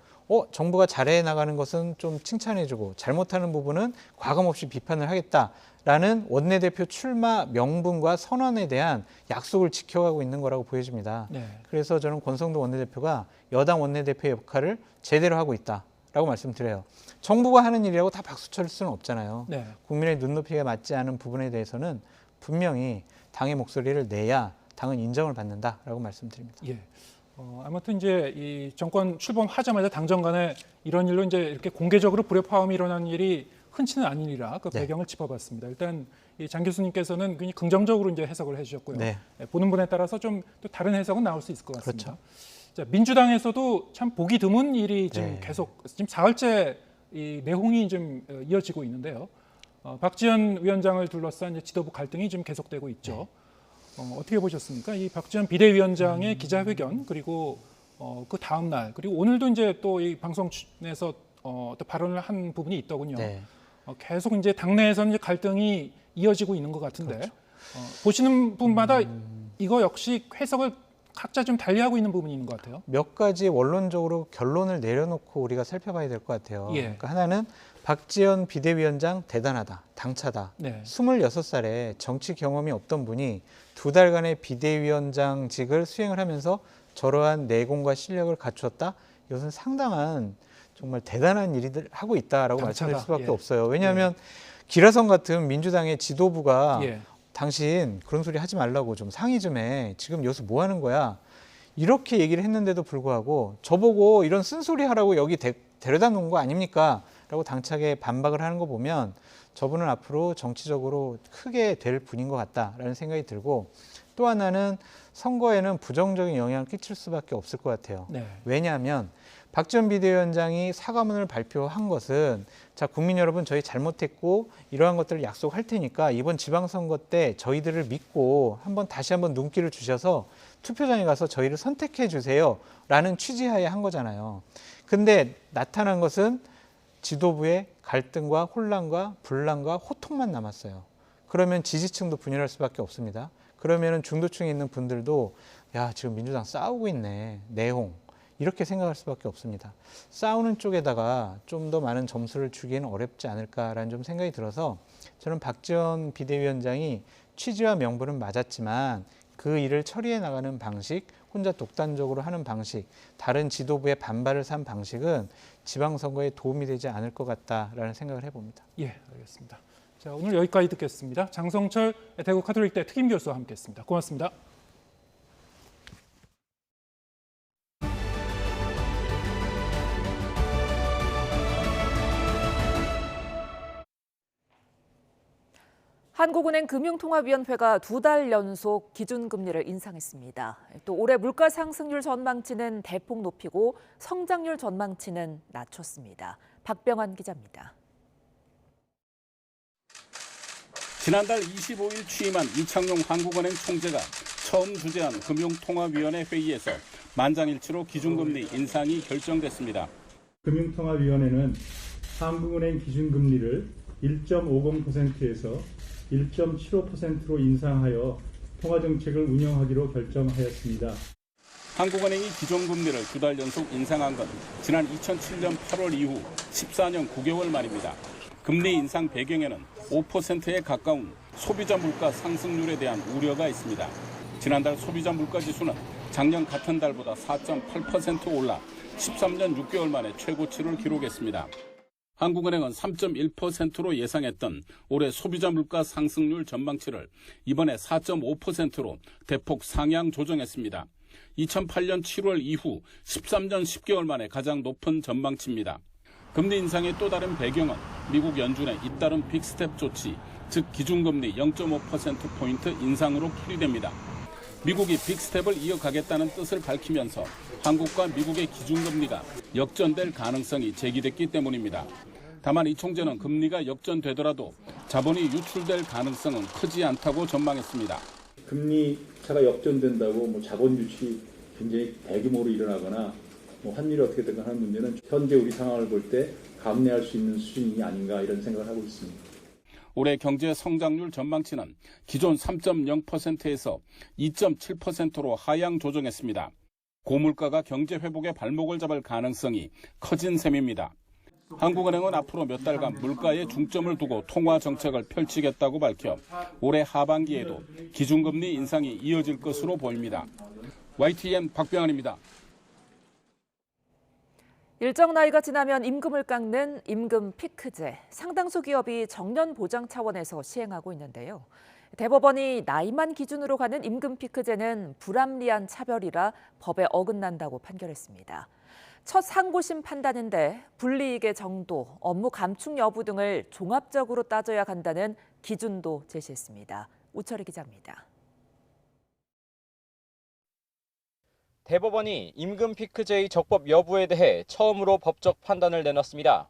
정부가 잘해 나가는 것은 좀 칭찬해주고 잘못하는 부분은 과감없이 비판을 하겠다라는 원내대표 출마 명분과 선언에 대한 약속을 지켜가고 있는 거라고 보여집니다. 네. 그래서 저는 권성동 원내대표가 여당 원내대표의 역할을 제대로 하고 있다라고 말씀드려요. 정부가 하는 일이라고 다 박수 칠 수는 없잖아요. 네. 국민의 눈높이에 맞지 않은 부분에 대해서는 분명히 당의 목소리를 내야 당은 인정을 받는다라고 말씀드립니다. 예. 아무튼 이제 이 정권 출범하자마자 당정 간에 이런 일로 이제 이렇게 공개적으로 불협화음이 일어나는 일이 흔치는 않은 일이라 그 배경을 짚어봤습니다. 일단 이 장 교수님께서는 굉장히 긍정적으로 이제 해석을 해주셨고요. 네. 보는 분에 따라서 좀 또 다른 해석은 나올 수 있을 것 같습니다. 그렇죠. 자, 민주당에서도 참 보기 드문 일이 지금 계속 지금 사흘째 이 내홍이 좀 이어지고 있는데요. 박지원 위원장을 둘러싼 이제 지도부 갈등이 좀 계속되고 있죠. 어떻게 보셨습니까? 이 박지원 비대위원장의 기자회견 그리고 그 다음 날 그리고 오늘도 이제 또 이 방송에서 또 발언을 한 부분이 있더군요. 네. 계속 이제 당내에서는 이제 갈등이 이어지고 있는 것 같은데 그렇죠. 보시는 분마다 이거 역시 해석을 각자 좀 달리하고 있는 부분이 있는 것 같아요. 몇 가지 원론적으로 결론을 내려놓고 우리가 살펴봐야 될 것 같아요. 예. 그러니까 하나는 박지원 비대위원장 대단하다, 당차다. 네. 26살에 정치 경험이 없던 분이 2달간의 비대위원장직을 수행을 하면서 저러한 내공과 실력을 갖추었다. 이것은 상당한 정말 대단한 일을 하고 있다라고 말씀드릴 수밖에 없어요. 왜냐하면 기라성 같은 민주당의 지도부가 당신 그런 소리 하지 말라고 좀 상의 좀 해. 지금 여기서 뭐 하는 거야? 이렇게 얘기를 했는데도 불구하고 저보고 이런 쓴소리 하라고 여기 데려다 놓은 거 아닙니까? 라고 당차게 반박을 하는 거 보면 저분은 앞으로 정치적으로 크게 될 분인 것 같다라는 생각이 들고, 또 하나는 선거에는 부정적인 영향을 끼칠 수밖에 없을 것 같아요. 네. 왜냐하면 박지원 비대위원장이 사과문을 발표한 것은, 자, 국민 여러분 저희 잘못했고 이러한 것들을 약속할 테니까 이번 지방선거 때 저희들을 믿고 다시 한번 눈길을 주셔서 투표장에 가서 저희를 선택해 주세요 라는 취지하에 한 거잖아요. 근데 나타난 것은 지도부의 갈등과 혼란과 분란과 호통만 남았어요. 그러면 지지층도 분열할 수밖에 없습니다. 그러면 중도층에 있는 분들도 야, 지금 민주당 싸우고 있네, 내홍, 이렇게 생각할 수밖에 없습니다. 싸우는 쪽에다가 좀 더 많은 점수를 주기는 어렵지 않을까라는 좀 생각이 들어서, 저는 박지원 비대위원장이 취지와 명분은 맞았지만 그 일을 처리해 나가는 방식, 혼자 독단적으로 하는 방식, 다른 지도부의 반발을 산 방식은 지방선거에 도움이 되지 않을 것 같다라는 생각을 해봅니다. 예, 알겠습니다. 자, 오늘 여기까지 듣겠습니다. 장성철 대구 카톨릭대 특임 교수와 함께했습니다. 고맙습니다. 한국은행 금융통화위원회가 2달 연속 기준금리를 인상했습니다. 또 올해 물가 상승률 전망치는 대폭 높이고 성장률 전망치는 낮췄습니다. 박병환 기자입니다. 지난달 25일 취임한 이창용 한국은행 총재가 처음 주재한 금융통화위원회 회의에서 만장일치로 기준금리 인상이 결정됐습니다. 금융통화위원회는 한국은행 기준금리를 1.50%에서 1.75%로 인상하여 통화정책을 운영하기로 결정하였습니다. 한국은행이 기존금리를 2달 연속 인상한 건 지난 2007년 8월 이후 14년 9개월 만입니다. 금리 인상 배경에는 5%에 가까운 소비자 물가 상승률에 대한 우려가 있습니다. 지난달 소비자 물가 지수는 작년 같은 달보다 4.8% 올라 13년 6개월 만에 최고치를 기록했습니다. 한국은행은 3.1%로 예상했던 올해 소비자 물가 상승률 전망치를 이번에 4.5%로 대폭 상향 조정했습니다. 2008년 7월 이후 13년 10개월 만에 가장 높은 전망치입니다. 금리 인상의 또 다른 배경은 미국 연준의 잇따른 빅스텝 조치, 즉 기준금리 0.5%포인트 인상으로 풀이됩니다. 미국이 빅스텝을 이어가겠다는 뜻을 밝히면서 한국과 미국의 기준금리가 역전될 가능성이 제기됐기 때문입니다. 다만 이 총재는 금리가 역전되더라도 자본이 유출될 가능성은 크지 않다고 전망했습니다. 금리 차가 역전된다고 자본 유출이 굉장히 대규모로 일어나거나 환율이 어떻게 되건 하는 문제는 현재 우리 상황을 볼 때 감내할 수 있는 수준이 아닌가 이런 생각을 하고 있습니다. 올해 경제 성장률 전망치는 기존 3.0%에서 2.7%로 하향 조정했습니다. 고물가가 경제 회복의 발목을 잡을 가능성이 커진 셈입니다. 한국은행은 앞으로 몇 달간 물가에 중점을 두고 통화 정책을 펼치겠다고 밝혀 올해 하반기에도 기준금리 인상이 이어질 것으로 보입니다. YTN 박병환입니다. 일정 나이가 지나면 임금을 깎는 임금 피크제, 상당수 기업이 정년 보장 차원에서 시행하고 있는데요. 대법원이 나이만 기준으로 가는 임금 피크제는 불합리한 차별이라 법에 어긋난다고 판결했습니다. 첫 상고심 판단인데 불이익의 정도, 업무 감축 여부 등을 종합적으로 따져야 한다는 기준도 제시했습니다. 우철희 기자입니다. 대법원이 임금 피크제의 적법 여부에 대해 처음으로 법적 판단을 내놨습니다.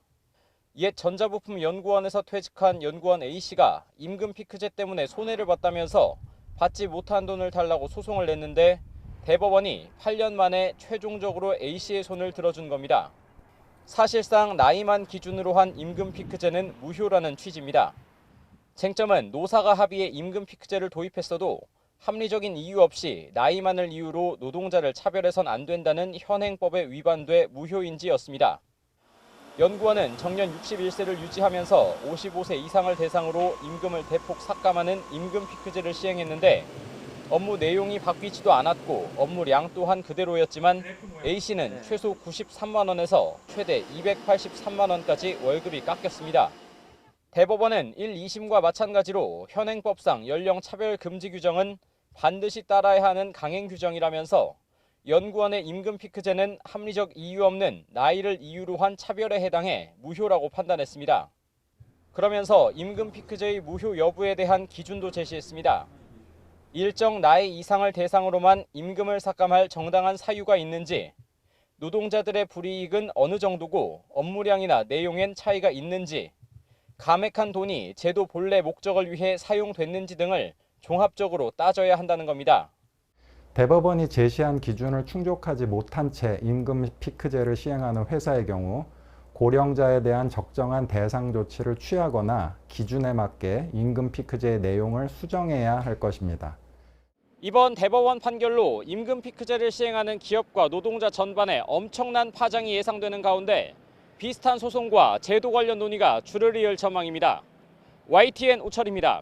옛 전자부품연구원에서 퇴직한 연구원 A씨가 임금 피크제 때문에 손해를 봤다면서 받지 못한 돈을 달라고 소송을 냈는데 대법원이 8년 만에 최종적으로 A씨의 손을 들어준 겁니다. 사실상 나이만 기준으로 한 임금 피크제는 무효라는 취지입니다. 쟁점은 노사가 합의해 임금 피크제를 도입했어도 합리적인 이유 없이 나이만을 이유로 노동자를 차별해선 안 된다는 현행법에 위반돼 무효인지였습니다. 연구원은 정년 61세를 유지하면서 55세 이상을 대상으로 임금을 대폭 삭감하는 임금 피크제를 시행했는데 업무 내용이 바뀌지도 않았고 업무량 또한 그대로였지만 A씨는 최소 93만 원에서 최대 283만 원까지 월급이 깎였습니다. 대법원은 1, 2심과 마찬가지로 현행법상 연령 차별 금지 규정은 반드시 따라야 하는 강행 규정이라면서 연구원의 임금 피크제는 합리적 이유 없는 나이를 이유로 한 차별에 해당해 무효라고 판단했습니다. 그러면서 임금 피크제의 무효 여부에 대한 기준도 제시했습니다. 일정 나이 이상을 대상으로만 임금을 삭감할 정당한 사유가 있는지, 노동자들의 불이익은 어느 정도고 업무량이나 내용엔 차이가 있는지, 감액한 돈이 제도 본래 목적을 위해 사용됐는지 등을 종합적으로 따져야 한다는 겁니다. 대법원이 제시한 기준을 충족하지 못한 채 임금 피크제를 시행하는 회사의 경우 고령자에 대한 적정한 대상 조치를 취하거나 기준에 맞게 임금 피크제의 내용을 수정해야 할 것입니다. 이번 대법원 판결로 임금 피크제를 시행하는 기업과 노동자 전반에 엄청난 파장이 예상되는 가운데 비슷한 소송과 제도 관련 논의가 줄을 이을 전망입니다. YTN 우철입니다.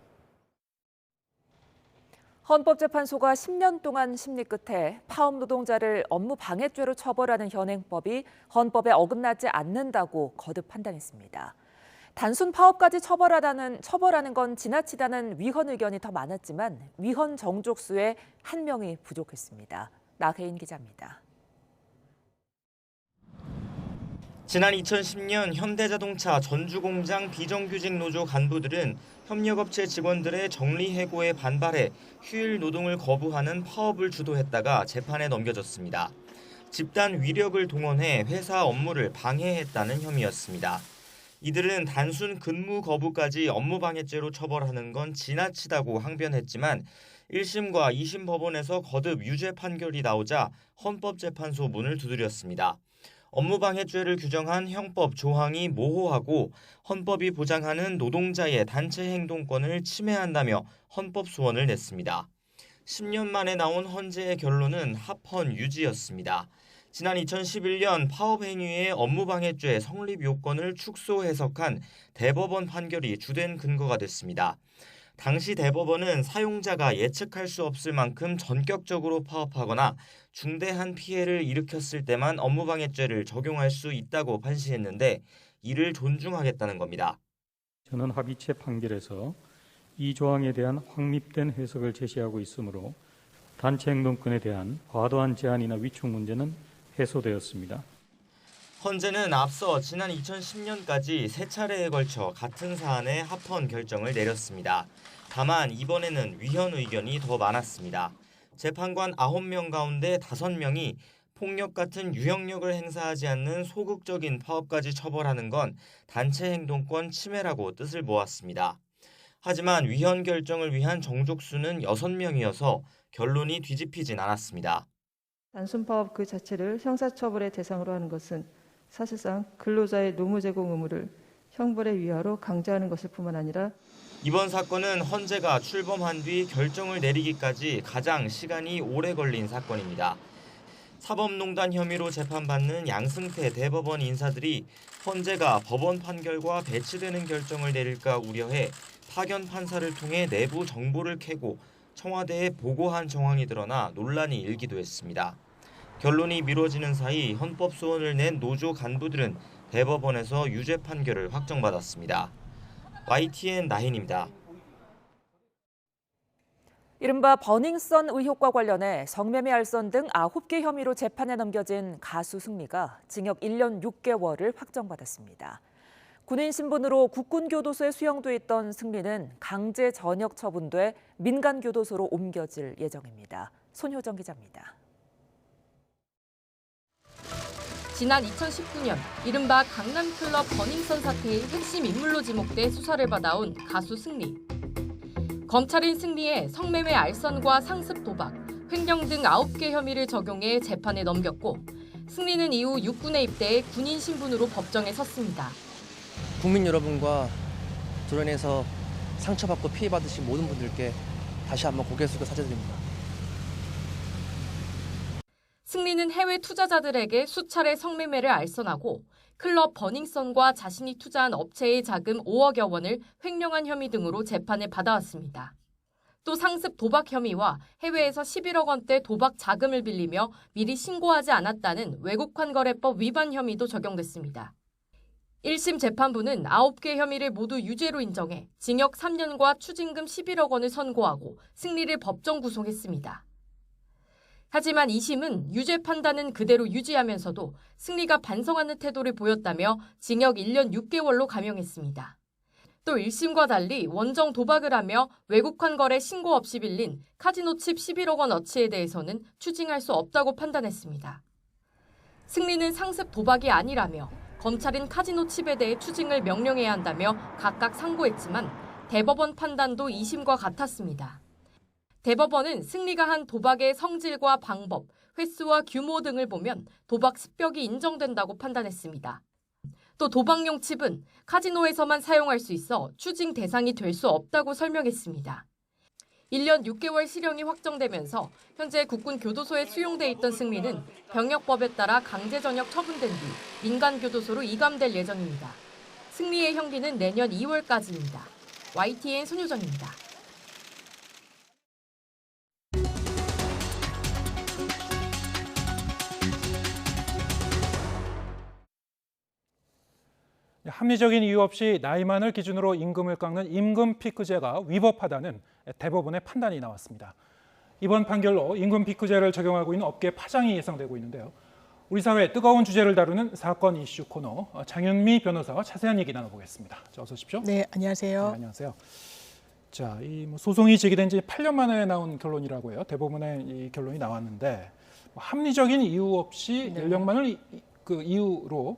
헌법재판소가 10년 동안 심리 끝에 파업 노동자를 업무 방해죄로 처벌하는 현행법이 헌법에 어긋나지 않는다고 거듭 판단했습니다. 단순 파업까지 처벌하는 건 지나치다는 위헌 의견이 더 많았지만 위헌 정족수에 1명이 부족했습니다. 나혜인 기자입니다. 지난 2010년 현대자동차 전주공장 비정규직 노조 간부들은 협력업체 직원들의 정리해고에 반발해 휴일 노동을 거부하는 파업을 주도했다가 재판에 넘겨졌습니다. 집단 위력을 동원해 회사 업무를 방해했다는 혐의였습니다. 이들은 단순 근무 거부까지 업무방해죄로 처벌하는 건 지나치다고 항변했지만 1심과 2심 법원에서 거듭 유죄 판결이 나오자 헌법재판소 문을 두드렸습니다. 업무방해죄를 규정한 형법 조항이 모호하고 헌법이 보장하는 노동자의 단체 행동권을 침해한다며 헌법 소원을 냈습니다. 10년 만에 나온 헌재의 결론은 합헌 유지였습니다. 지난 2011년 파업 행위의 업무방해죄 성립 요건을 축소 해석한 대법원 판결이 주된 근거가 됐습니다. 당시 대법원은 사용자가 예측할 수 없을 만큼 전격적으로 파업하거나 중대한 피해를 일으켰을 때만 업무방해죄를 적용할 수 있다고 판시했는데 이를 존중하겠다는 겁니다. 저는 합의체 판결에서 이 조항에 대한 확립된 해석을 제시하고 있으므로 단체 행동권에 대한 과도한 제한이나 위축 문제는 해소되었습니다. 헌재는 앞서 지난 2010년까지 3차례에 걸쳐 같은 사안의 합헌 결정을 내렸습니다. 다만 이번에는 위헌 의견이 더 많았습니다. 재판관 9명 가운데 5명이 폭력 같은 유형력을 행사하지 않는 소극적인 파업까지 처벌하는 건 단체 행동권 침해라고 뜻을 모았습니다. 하지만 위헌 결정을 위한 정족수는 6명이어서 결론이 뒤집히진 않았습니다. 단순 파업 그 자체를 형사처벌의 대상으로 하는 것은 사실상 근로자의 노무 제공 의무를 형벌의 위하로 강제하는 것일 뿐만 아니라 이번 사건은 헌재가 출범한 뒤 결정을 내리기까지 가장 시간이 오래 걸린 사건입니다. 사법농단 혐의로 재판받는 양승태 대법원 인사들이 헌재가 법원 판결과 배치되는 결정을 내릴까 우려해 파견 판사를 통해 내부 정보를 캐고 청와대에 보고한 정황이 드러나 논란이 일기도 했습니다. 결론이 미뤄지는 사이 헌법 소원을 낸 노조 간부들은 대법원에서 유죄 판결을 확정받았습니다. YTN 나힌입니다. 이른바 버닝썬 의혹과 관련해 성매매 알선 등 9개 혐의로 재판에 넘겨진 가수 승리가 징역 1년 6개월을 확정받았습니다. 군인 신분으로 국군교도소에 수용돼 있던 승리는 강제 전역 처분돼 민간교도소로 옮겨질 예정입니다. 손효정 기자입니다. 지난 2019년 이른바 강남클럽 버닝썬 사태의 핵심 인물로 지목돼 수사를 받아온 가수 승리. 검찰인 승리의 성매매 알선과 상습 도박, 횡령 등 9개 혐의를 적용해 재판에 넘겼고 승리는 이후 육군에 입대해 군인 신분으로 법정에 섰습니다. 국민 여러분과 드러내서 상처받고 피해받으신 모든 분들께 다시 한번 고개 숙여 사죄드립니다. 승리는 해외 투자자들에게 수차례 성매매를 알선하고 클럽 버닝썬과 자신이 투자한 업체의 자금 5억여 원을 횡령한 혐의 등으로 재판을 받아왔습니다. 또 상습 도박 혐의와 해외에서 11억 원대 도박 자금을 빌리며 미리 신고하지 않았다는 외국환거래법 위반 혐의도 적용됐습니다. 1심 재판부는 9개 혐의를 모두 유죄로 인정해 징역 3년과 추징금 11억 원을 선고하고 승리를 법정 구속했습니다. 하지만 2심은 유죄 판단은 그대로 유지하면서도 승리가 반성하는 태도를 보였다며 징역 1년 6개월로 감형했습니다. 또 1심과 달리 원정 도박을 하며 외국환 거래 신고 없이 빌린 카지노 칩 11억 원어치에 대해서는 추징할 수 없다고 판단했습니다. 승리는 상습 도박이 아니라며 검찰은 카지노 칩에 대해 추징을 명령해야 한다며 각각 상고했지만 대법원 판단도 2심과 같았습니다. 대법원은 승리가 한 도박의 성질과 방법, 횟수와 규모 등을 보면 도박 습격이 인정된다고 판단했습니다. 또 도박용 칩은 카지노에서만 사용할 수 있어 추징 대상이 될 수 없다고 설명했습니다. 1년 6개월 실형이 확정되면서 현재 국군 교도소에 수용돼 있던 승리는 병역법에 따라 강제 전역 처분된 뒤 민간 교도소로 이감될 예정입니다. 승리의 형기는 내년 2월까지입니다. YTN 손유정입니다. 합리적인 이유 없이 나이만을 기준으로 임금을 깎는 임금 피크제가 위법하다는 대법원의 판단이 나왔습니다. 이번 판결로 임금 피크제를 적용하고 있는 업계 파장이 예상되고 있는데요. 우리 사회의 뜨거운 주제를 다루는 사건 이슈 코너 장윤미 변호사와 자세한 얘기 나눠보겠습니다. 어서 오십시오. 네, 안녕하세요. 네, 안녕하세요. 자, 이 소송이 제기된 지 8년 만에 나온 결론이라고 해요. 대법원의 이 결론이 나왔는데 합리적인 이유 없이 연령만을 그 이유로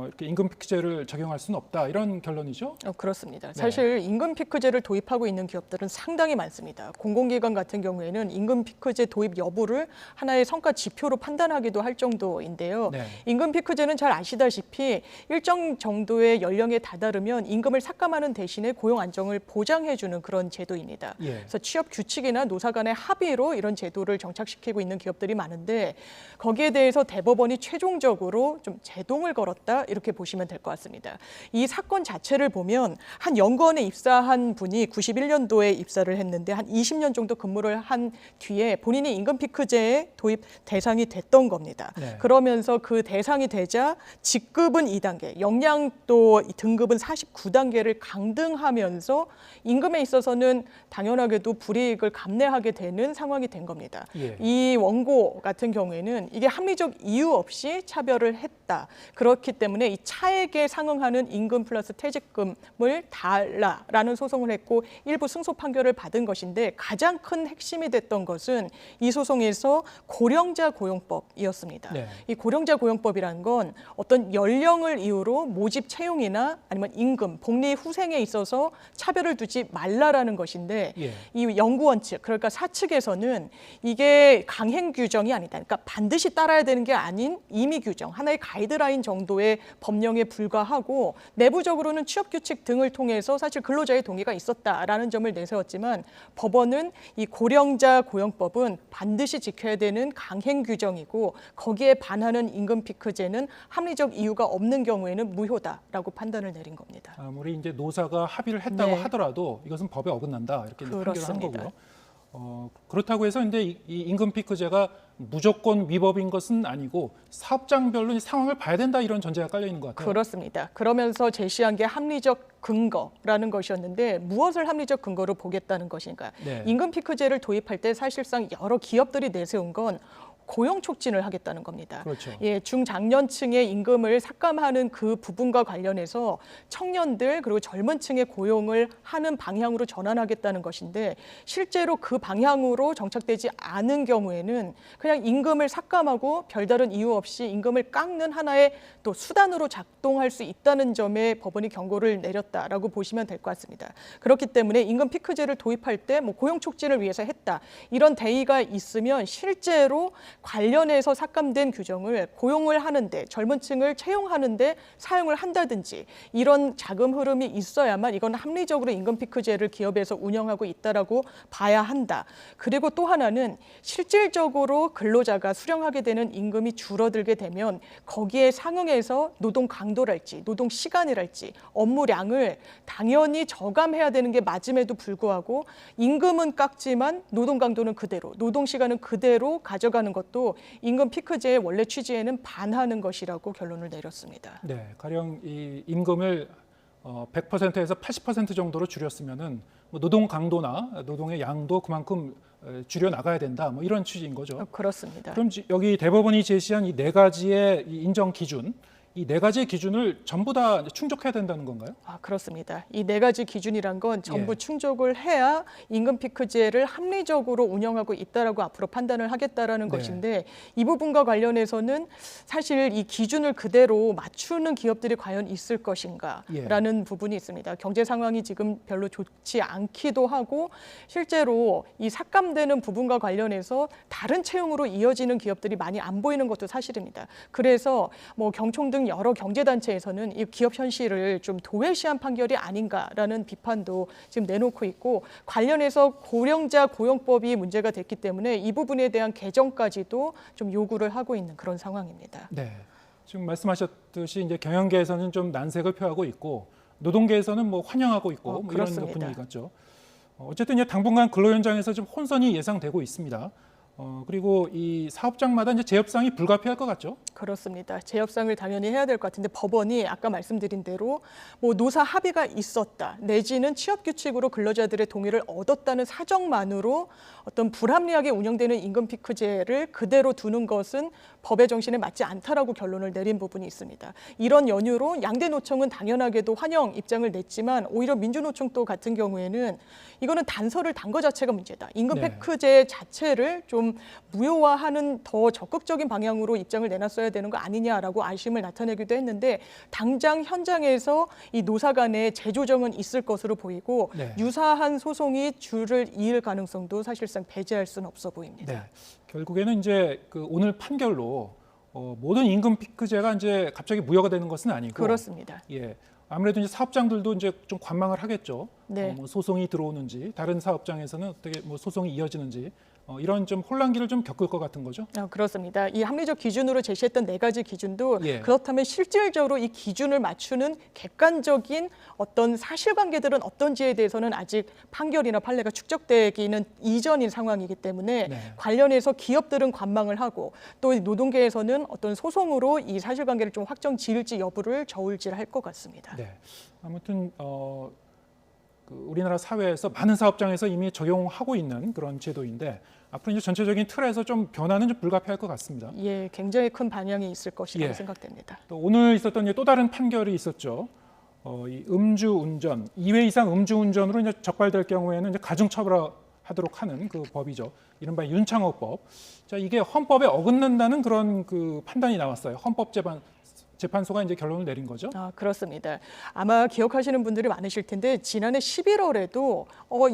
이렇게 임금 피크제를 적용할 수는 없다 이런 결론이죠? 그렇습니다. 네. 사실 임금 피크제를 도입하고 있는 기업들은 상당히 많습니다. 공공기관 같은 경우에는 임금 피크제 도입 여부를 하나의 성과 지표로 판단하기도 할 정도인데요. 네. 임금 피크제는 잘 아시다시피 일정 정도의 연령에 다다르면 임금을 삭감하는 대신에 고용 안정을 보장해주는 그런 제도입니다. 예. 그래서 취업 규칙이나 노사 간의 합의로 이런 제도를 정착시키고 있는 기업들이 많은데 거기에 대해서 대법원이 최종적으로 좀 제동을 걸었다. 이렇게 보시면 될 것 같습니다. 이 사건 자체를 보면 한 연구원에 입사한 분이 91년도에 입사를 했는데 한 20년 정도 근무를 한 뒤에 본인이 임금 피크제에 도입 대상이 됐던 겁니다. 네. 그러면서 그 대상이 되자 직급은 2단계, 역량도 등급은 49단계를 강등하면서 임금에 있어서는 당연하게도 불이익을 감내하게 되는 상황이 된 겁니다. 예. 이 원고 같은 경우에는 이게 합리적 이유 없이 차별을 했다. 그렇기 때문에 이 차액에 상응하는 임금 플러스 퇴직금을 달라라는 소송을 했고 일부 승소 판결을 받은 것인데 가장 큰 핵심이 됐던 것은 이 소송에서 고령자 고용법이었습니다. 네. 이 고령자 고용법이라는 건 어떤 연령을 이유로 모집 채용이나 아니면 임금, 복리 후생에 있어서 차별을 두지 말라라는 것인데 예. 이 연구원 측, 그러니까 사측에서는 이게 강행 규정이 아니다. 그러니까 반드시 따라야 되는 게 아닌 임의 규정, 하나의 가이드라인 정도의 법령에 불과하고 내부적으로는 취업 규칙 등을 통해서 사실 근로자의 동의가 있었다라는 점을 내세웠지만 법원은 이 고령자 고용법은 반드시 지켜야 되는 강행 규정이고 거기에 반하는 임금 피크제는 합리적 이유가 없는 경우에는 무효다라고 판단을 내린 겁니다. 아무리 이제 노사가 합의를 했다고 네. 하더라도 이것은 법에 어긋난다 이렇게 이제 판결을 한 그렇습니다. 거고요. 그렇다고 해서 근데 이 임금 피크제가 무조건 위법인 것은 아니고 사업장별로 상황을 봐야 된다 이런 전제가 깔려 있는 것 같아요. 그렇습니다. 그러면서 제시한 게 합리적 근거라는 것이었는데 무엇을 합리적 근거로 보겠다는 것인가? 네. 임금 피크제를 도입할 때 사실상 여러 기업들이 내세운 건 고용 촉진을 하겠다는 겁니다. 그렇죠. 예, 중장년층의 임금을 삭감하는 그 부분과 관련해서 청년들 그리고 젊은 층의 고용을 하는 방향으로 전환하겠다는 것인데 실제로 그 방향으로 정착되지 않은 경우에는 그냥 임금을 삭감하고 별다른 이유 없이 임금을 깎는 하나의 또 수단으로 작동할 수 있다는 점에 법원이 경고를 내렸다라고 보시면 될 것 같습니다. 그렇기 때문에 임금 피크제를 도입할 때 뭐 고용 촉진을 위해서 했다 이런 대의가 있으면 실제로 관련해서 삭감된 규정을 고용을 하는데 젊은 층을 채용하는데 사용을 한다든지 이런 자금 흐름이 있어야만 이건 합리적으로 임금 피크제를 기업에서 운영하고 있다라고 봐야 한다. 그리고 또 하나는 실질적으로 근로자가 수령하게 되는 임금이 줄어들게 되면 거기에 상응해서 노동 강도랄지 노동 시간이랄지 업무량을 당연히 저감해야 되는 게 맞음에도 불구하고 임금은 깎지만 노동 강도는 그대로 노동 시간은 그대로 가져가는 것도 임금 피크제의 원래 취지에는 반하는 것이라고 결론을 내렸습니다. 네, 가령 이 임금을 100%에서 80% 정도로 줄였으면은 뭐 노동 강도나 노동의 양도 그만큼 줄여 나가야 된다. 뭐 이런 취지인 거죠. 그렇습니다. 그럼 여기 대법원이 제시한 이 4가지의 인정 기준, 이 4가지의 기준을 전부 다 충족해야 된다는 건가요? 그렇습니다. 이 4가지 기준이란 건 전부 예. 충족을 해야 임금 피크제를 합리적으로 운영하고 있다라고 앞으로 판단을 하겠다라는 네. 것인데 이 부분과 관련해서는 사실 이 기준을 그대로 맞추는 기업들이 과연 있을 것인가라는 예. 부분이 있습니다. 경제 상황이 지금 별로 좋지 않기도 하고 실제로 이 삭감되는 부분과 관련해서 다른 채용으로 이어지는 기업들이 많이 안 보이는 것도 사실입니다. 그래서 뭐 경총 등 여러 경제단체에서는 이 기업 현실을 좀 도외시한 판결이 아닌가라는 비판도 지금 내놓고 있고 관련해서 고령자 고용법이 문제가 됐기 때문에 이 부분에 대한 개정까지도 좀 요구를 하고 있는 그런 상황입니다. 네. 지금 말씀하셨듯이 이제 경영계에서는 좀 난색을 표하고 있고 노동계에서는 뭐 환영하고 있고 뭐 이런 분위기 같죠. 어쨌든 이제 당분간 근로 현장에서 좀 혼선이 예상되고 있습니다. 그리고 이 사업장마다 이제 재협상이 불가피할 것 같죠? 그렇습니다. 재협상을 당연히 해야 될 것 같은데 법원이 아까 말씀드린 대로 뭐 노사 합의가 있었다 내지는 취업 규칙으로 근로자들의 동의를 얻었다는 사정만으로 어떤 불합리하게 운영되는 임금 피크제를 그대로 두는 것은 법의 정신에 맞지 않다라고 결론을 내린 부분이 있습니다. 이런 연유로 양대 노총은 당연하게도 환영 입장을 냈지만 오히려 민주노총 또 같은 경우에는 이거는 단서를 단 것 자체가 문제다. 임금 피크제 자체를 좀 무효화하는 더 적극적인 방향으로 입장을 내놨어야 되는 거 아니냐라고 아쉬움을 나타내기도 했는데 당장 현장에서 이 노사 간의 재조정은 있을 것으로 보이고 유사한 소송이 줄을 이을 가능성도 사실상 배제할 수는 없어 보입니다. 네. 결국에는 이제 그 오늘 판결로 모든 임금 피크제가 이제 갑자기 무효가 되는 것은 아니고 그렇습니다. 예. 아무래도 이제 사업장들도 이제 좀 관망을 하겠죠. 네. 뭐 소송이 들어오는지 다른 사업장에서는 어떻게 뭐 소송이 이어지는지 이런 좀 혼란기를 좀 겪을 것 같은 거죠. 그렇습니다. 이 합리적 기준으로 제시했던 4가지 기준도 예. 그렇다면 실질적으로 이 기준을 맞추는 객관적인 어떤 사실관계들은 어떤지에 대해서는 아직 판결이나 판례가 축적되기는 이전인 상황이기 때문에 관련해서 기업들은 관망을 하고 또 노동계에서는 어떤 소송으로 이 사실관계를 좀 확정 지을지 여부를 저울질할 것 같습니다. 네. 아무튼 우리나라 사회에서 많은 사업장에서 이미 적용하고 있는 그런 제도인데 앞으로 이제 전체적인 틀에서 좀 변화는 좀 불가피할 것 같습니다. 예, 굉장히 큰 반향이 있을 것이라고 생각됩니다. 또 오늘 있었던 또 다른 판결이 있었죠. 이 음주운전, 2회 이상 음주운전으로 이제 적발될 경우에는 이제 가중처벌하도록 하는 그 법이죠. 이른바 윤창호법. 자, 이게 헌법에 어긋난다는 그런 그 판단이 나왔어요. 헌법재판소가 이제 결론을 내린 거죠. 그렇습니다. 아마 기억하시는 분들이 많으실 텐데 지난해 11월에도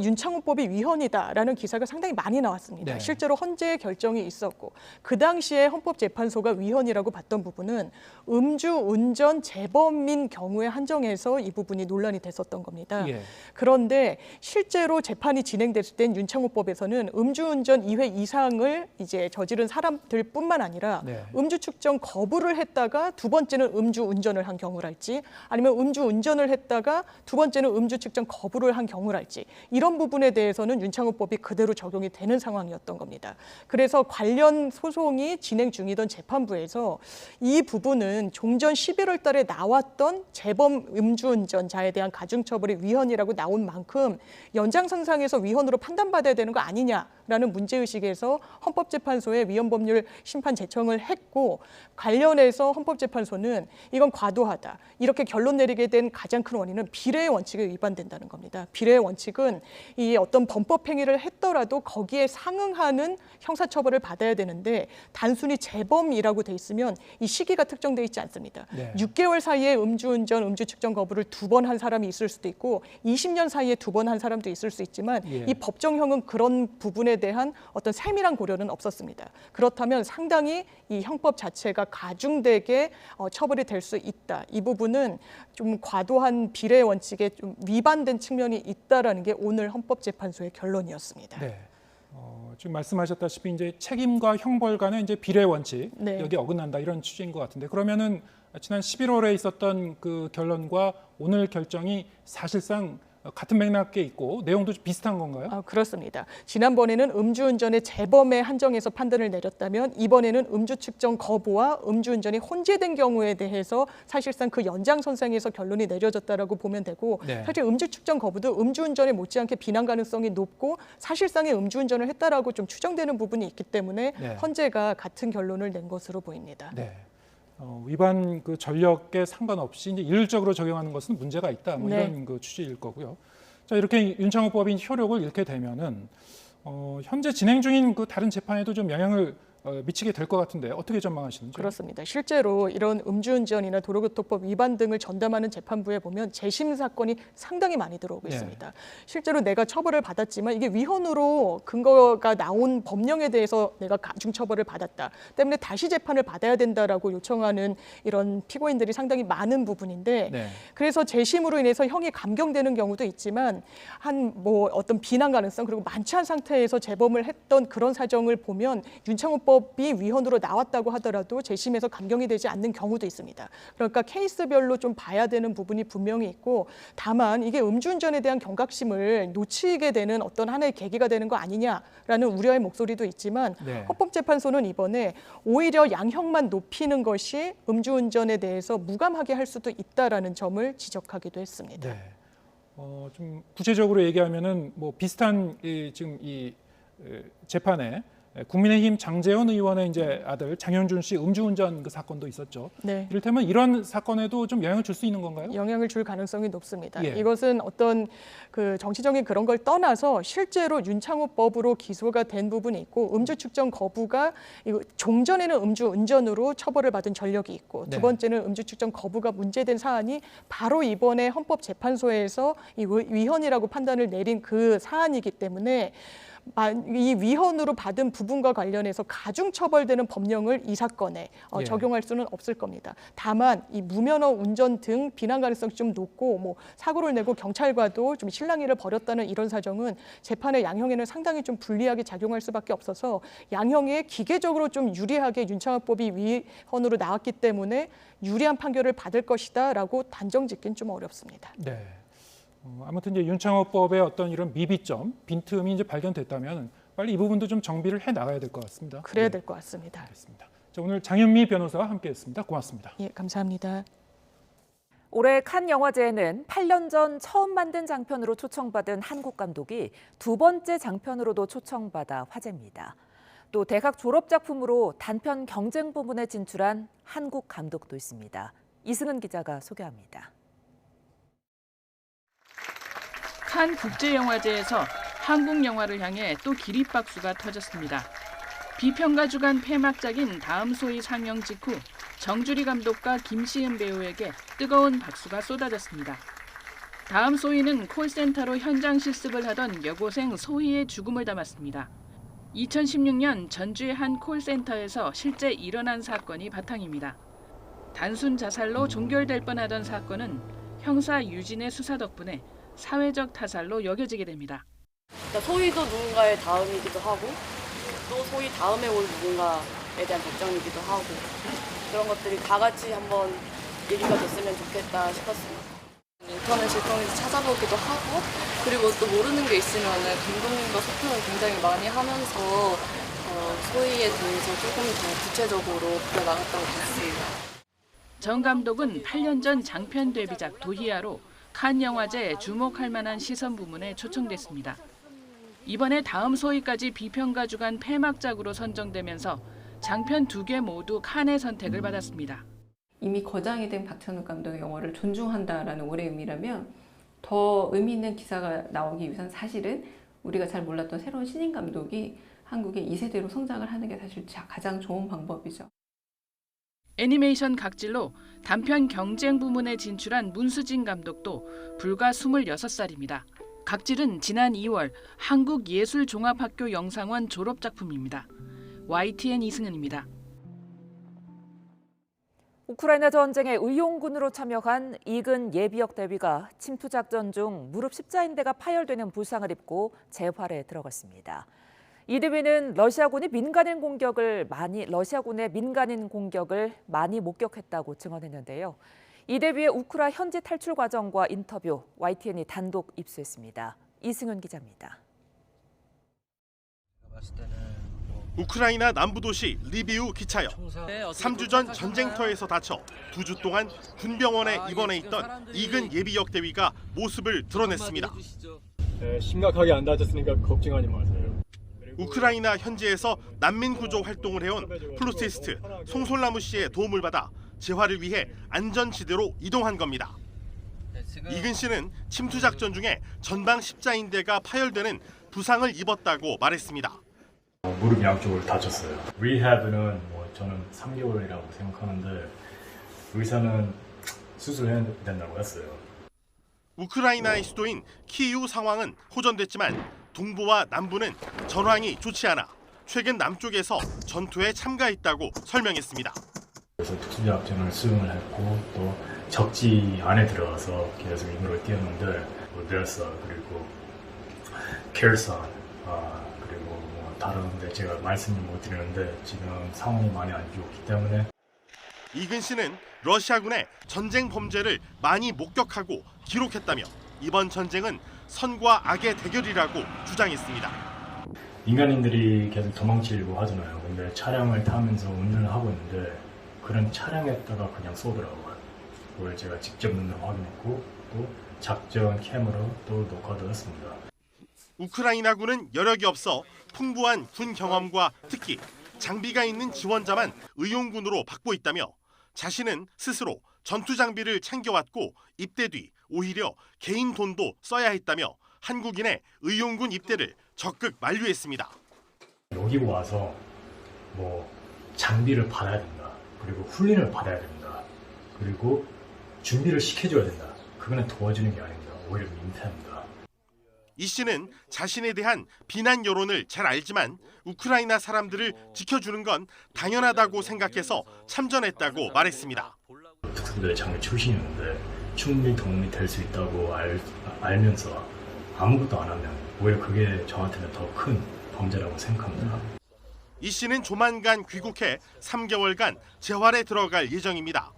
윤창호법이 위헌이다라는 기사가 상당히 많이 나왔습니다. 네. 실제로 헌재 결정이 있었고 그 당시에 헌법재판소가 위헌이라고 봤던 부분은 음주운전 재범인 경우에 한정해서 이 부분이 논란이 됐었던 겁니다. 예. 그런데 실제로 재판이 진행됐을 땐 윤창호법에서는 음주운전 2회 이상을 이제 저지른 사람들뿐만 아니라 음주 측정 거부를 했다가 두 번째는 음주운전을 한 경우랄지 아니면 음주운전을 했다가 두 번째는 음주 측정 거부를 한 경우랄지 이런 부분에 대해서는 윤창호법이 그대로 적용이 되는 상황이었던 겁니다. 그래서 관련 소송이 진행 중이던 재판부에서 이 부분은 종전 11월 달에 나왔던 재범 음주운전자에 대한 가중처벌이 위헌이라고 나온 만큼 연장선상에서 위헌으로 판단받아야 되는 거 아니냐라는 문제의식에서 헌법재판소에 위헌법률 심판 제청을 했고 관련해서 헌법재판소는 이건 과도하다. 이렇게 결론 내리게 된 가장 큰 원인은 비례의 원칙에 위반된다는 겁니다. 비례의 원칙은 이 어떤 범법 행위를 했더라도 거기에 상응하는 형사처벌을 받아야 되는데 단순히 재범이라고 돼 있으면 이 시기가 특정돼 있지 않습니다. 6개월 사이에 음주운전, 음주 측정 거부를 2번 한 사람이 있을 수도 있고 20년 사이에 2번 한 사람도 있을 수 있지만 이 법정형은 그런 부분에 대한 어떤 세밀한 고려는 없었습니다. 그렇다면 상당히 이 형법 자체가 가중되게 처벌이 될 수 있다. 이 부분은 좀 과도한 비례 원칙에 좀 위반된 측면이 있다라는 게 오늘 헌법재판소의 결론이었습니다. 네. 지금 말씀하셨다시피 이제 책임과 형벌 간의 이제 비례 원칙 여기 어긋난다 이런 취지인 것 같은데 그러면은 지난 11월에 있었던 그 결론과 오늘 결정이 사실상 같은 맥락에 있고 내용도 비슷한 건가요? 그렇습니다. 지난번에는 음주운전의 재범에 한정해서 판단을 내렸다면 이번에는 음주 측정 거부와 음주운전이 혼재된 경우에 대해서 사실상 그 연장선상에서 결론이 내려졌다라고 보면 되고 네. 사실 음주 측정 거부도 음주운전에 못지않게 비난 가능성이 높고 사실상의 음주운전을 했다라고 좀 추정되는 부분이 있기 때문에 네. 헌재가 같은 결론을 낸 것으로 보입니다. 네. 위반 그 전력에 상관없이 이제 일률적으로 적용하는 것은 문제가 있다. 뭐 네. 이런 그 취지일 거고요. 자, 이렇게 윤창호법이 효력을 잃게 되면은 현재 진행 중인 그 다른 재판에도 좀 영향을 미치게 될 것 같은데 어떻게 전망하시는지? 그렇습니다. 실제로 이런 음주운전이나 도로교통법 위반 등을 전담하는 재판부에 보면 재심 사건이 상당히 많이 들어오고 네. 있습니다. 실제로 내가 처벌을 받았지만 이게 위헌으로 근거가 나온 법령에 대해서 내가 가중 처벌을 받았다 때문에 다시 재판을 받아야 된다라고 요청하는 이런 피고인들이 상당히 많은 부분인데 네. 그래서 재심으로 인해서 형이 감경되는 경우도 있지만 한 뭐 어떤 비난 가능성 그리고 만취한 상태에서 재범을 했던 그런 사정을 보면 윤창호법이 위헌으로 나왔다고 하더라도 재심에서 감경이 되지 않는 경우도 있습니다. 그러니까 케이스별로 좀 봐야 되는 부분이 분명히 있고 다만 이게 음주운전에 대한 경각심을 놓치게 되는 어떤 하나의 계기가 되는 거 아니냐라는 우려의 목소리도 있지만 네. 헌법재판소는 이번에 오히려 양형만 높이는 것이 음주운전에 대해서 무감하게 할 수도 있다라는 점을 지적하기도 했습니다. 네. 좀 구체적으로 얘기하면은 뭐 비슷한 지금 이 재판에 국민의힘 장제원 의원의 이제 아들 장현준 씨 음주운전 그 사건도 있었죠. 네. 이를테면 이런 사건에도 좀 영향을 줄 수 있는 건가요? 영향을 줄 가능성이 높습니다. 예. 이것은 어떤 그 정치적인 그런 걸 떠나서 실제로 윤창호법으로 기소가 된 부분이 있고 음주 측정 거부가 종전에는 음주운전으로 처벌을 받은 전력이 있고 네. 두 번째는 음주 측정 거부가 문제된 사안이 바로 이번에 헌법재판소에서 이 위헌이라고 판단을 내린 그 사안이기 때문에 이 위헌으로 받은 부분과 관련해서 가중 처벌되는 법령을 이 사건에 예. 적용할 수는 없을 겁니다. 다만 이 무면허 운전 등 비난 가능성이 좀 높고 뭐 사고를 내고 경찰과도 좀 실랑이를 벌였다는 이런 사정은 재판의 양형에는 상당히 좀 불리하게 작용할 수밖에 없어서 양형에 기계적으로 좀 유리하게 윤창호법이 위헌으로 나왔기 때문에 유리한 판결을 받을 것이다라고 단정짓긴 좀 어렵습니다. 네. 아무튼 이제 윤창호법의 어떤 이런 미비점, 빈틈이 이제 발견됐다면 빨리 이 부분도 좀 정비를 해 나가야 될 것 같습니다. 그래야 될 것 같습니다. 알겠습니다. 자, 오늘 장윤미 변호사와 함께했습니다. 고맙습니다. 예, 감사합니다. 올해 칸 영화제에는 8년 전 처음 만든 장편으로 초청받은 한국 감독이 두 번째 장편으로도 초청받아 화제입니다. 또 대학 졸업 작품으로 단편 경쟁 부문에 진출한 한국 감독도 있습니다. 이승은 기자가 소개합니다. 칸 국제영화제에서 한국 영화를 향해 또 기립박수가 터졌습니다. 비평가 주간 폐막작인 다음 소위 상영 직후 정주리 감독과 김시은 배우에게 뜨거운 박수가 쏟아졌습니다. 다음 소희는 콜센터로 현장 실습을 하던 여고생 소희의 죽음을 담았습니다. 2016년 전주의 한 콜센터에서 실제 일어난 사건이 바탕입니다. 단순 자살로 종결될 뻔하던 사건은 형사 유진의 수사 덕분에 사회적 타살로 여겨지게 됩니다. 소희도 누군가의 다음이기도 하고 또 소희 다음에 올 누군가에 대한 걱정이기도 하고 그런 것들이 다 같이 한번 얘기가 됐으면 좋겠다 싶었습니다. 인터넷을 통해서 찾아보기도 하고 그리고 또 모르는 게 있으면 감독님과 소통을 굉장히 많이 하면서 소희에 대해서 조금 더 구체적으로 풀어나갔다고 봤습니다. 정 감독은 8년 전 장편 데뷔작 도희아로 칸 영화제 주목할 만한 시선 부문에 초청됐습니다. 이번에 다음 소희까지 비평가 주간 폐막작으로 선정되면서 장편 2개 모두 칸의 선택을 받았습니다. 이미 거장이 된 박찬욱 감독의 영화를 존중한다라는 올해의 의미라면 더 의미 있는 기사가 나오기 위해서는 사실은 우리가 잘 몰랐던 새로운 신인 감독이 한국의 2세대로 성장을 하는 게 사실 가장 좋은 방법이죠. 애니메이션 각질로 단편 경쟁 부문에 진출한 문수진 감독도 불과 26살입니다. 각질은 지난 2월 한국예술종합학교 영상원 졸업작품입니다. YTN 이승은입니다. 우크라이나 전쟁에 의용군으로 참여한 이근 예비역 대위가 침투작전 중 무릎 십자인대가 파열되는 부상을 입고 재활에 들어갔습니다. 이 대위는 러시아군의 민간인 공격을 많이 목격했다고 증언했는데요. 이대비의 우크라 현지 탈출 과정과 인터뷰, YTN이 단독 입수했습니다. 이승윤 기자입니다. 우크라이나 남부 도시 리비우 기차역. 3주 전 전쟁터에서 다쳐 2주 동안 군병원에 입원해 있던 이근 예비역 대위가 모습을 드러냈습니다. 심각하게 안 다쳤으니까 걱정하지 마세요. 우크라이나 현지에서 난민 구조 활동을 해온 플루티스트 송솔나무 씨의 도움을 받아 재활을 위해 안전지대로 이동한 겁니다. 이근 씨는 침투 작전 중에 전방 십자인대가 파열되는 부상을 입었다고 말했습니다. 무릎 양쪽을 다쳤어요. 리해브는 저는 3개월이라고 생각하는데 의사는 수술해야 된다고 했어요. 우크라이나의 수도인 키이우 상황은 호전됐지만 동부와 남부는 전황이 좋지 않아 최근 남쪽에서 전투에 참가했다고 설명했습니다. 그래서 특수작전을 수행을 했고 또 적지 안에 들어가서 계속 인구를 뛰었는데 오데사 그리고 케르선 그리고 다른데 제가 말씀을 못 드리는데 지금 상황이 많이 안 좋기 때문에 이근 씨는 러시아군의 전쟁 범죄를 많이 목격하고 기록했다며 이번 전쟁은 선과 악의 대결이라고 주장했습니다. 인간인들이 계속 도망치려고 하잖아요. 근데 차량을 타면서 운전을 하고 있는데 그런 차량에다가 그냥 쏘더라고요. 그걸 제가 직접 눈으로 확인했고 또 작전 캠으로 또 녹화도 했습니다. 우크라이나군은 여력이 없어 풍부한 군 경험과 특히 장비가 있는 지원자만 의용군으로 받고 있다며 자신은 스스로 전투 장비를 챙겨왔고 입대 뒤 오히려 개인 돈도 써야 했다며 한국인의 의용군 입대를 적극 만류했습니다. 여기 와서 장비를 받아야 된다. 그리고 훈련을 받아야 된다. 그리고 준비를 시켜줘야 된다. 그거는 도와주는 게 아닙니다. 오히려 민폐입니다. 이 씨는 자신에 대한 비난 여론을 잘 알지만 우크라이나 사람들을 지켜주는 건 당연하다고 생각해서 참전했다고 말했습니다. 특수부대 장교 출신이었는데 충분히 도움이 될 수 있다고 알면서 아무것도 안 하면 오히려 그게 저한테는 더 큰 범죄라고 생각합니다. 이 씨는 조만간 귀국해 3개월간 재활에 들어갈 예정입니다.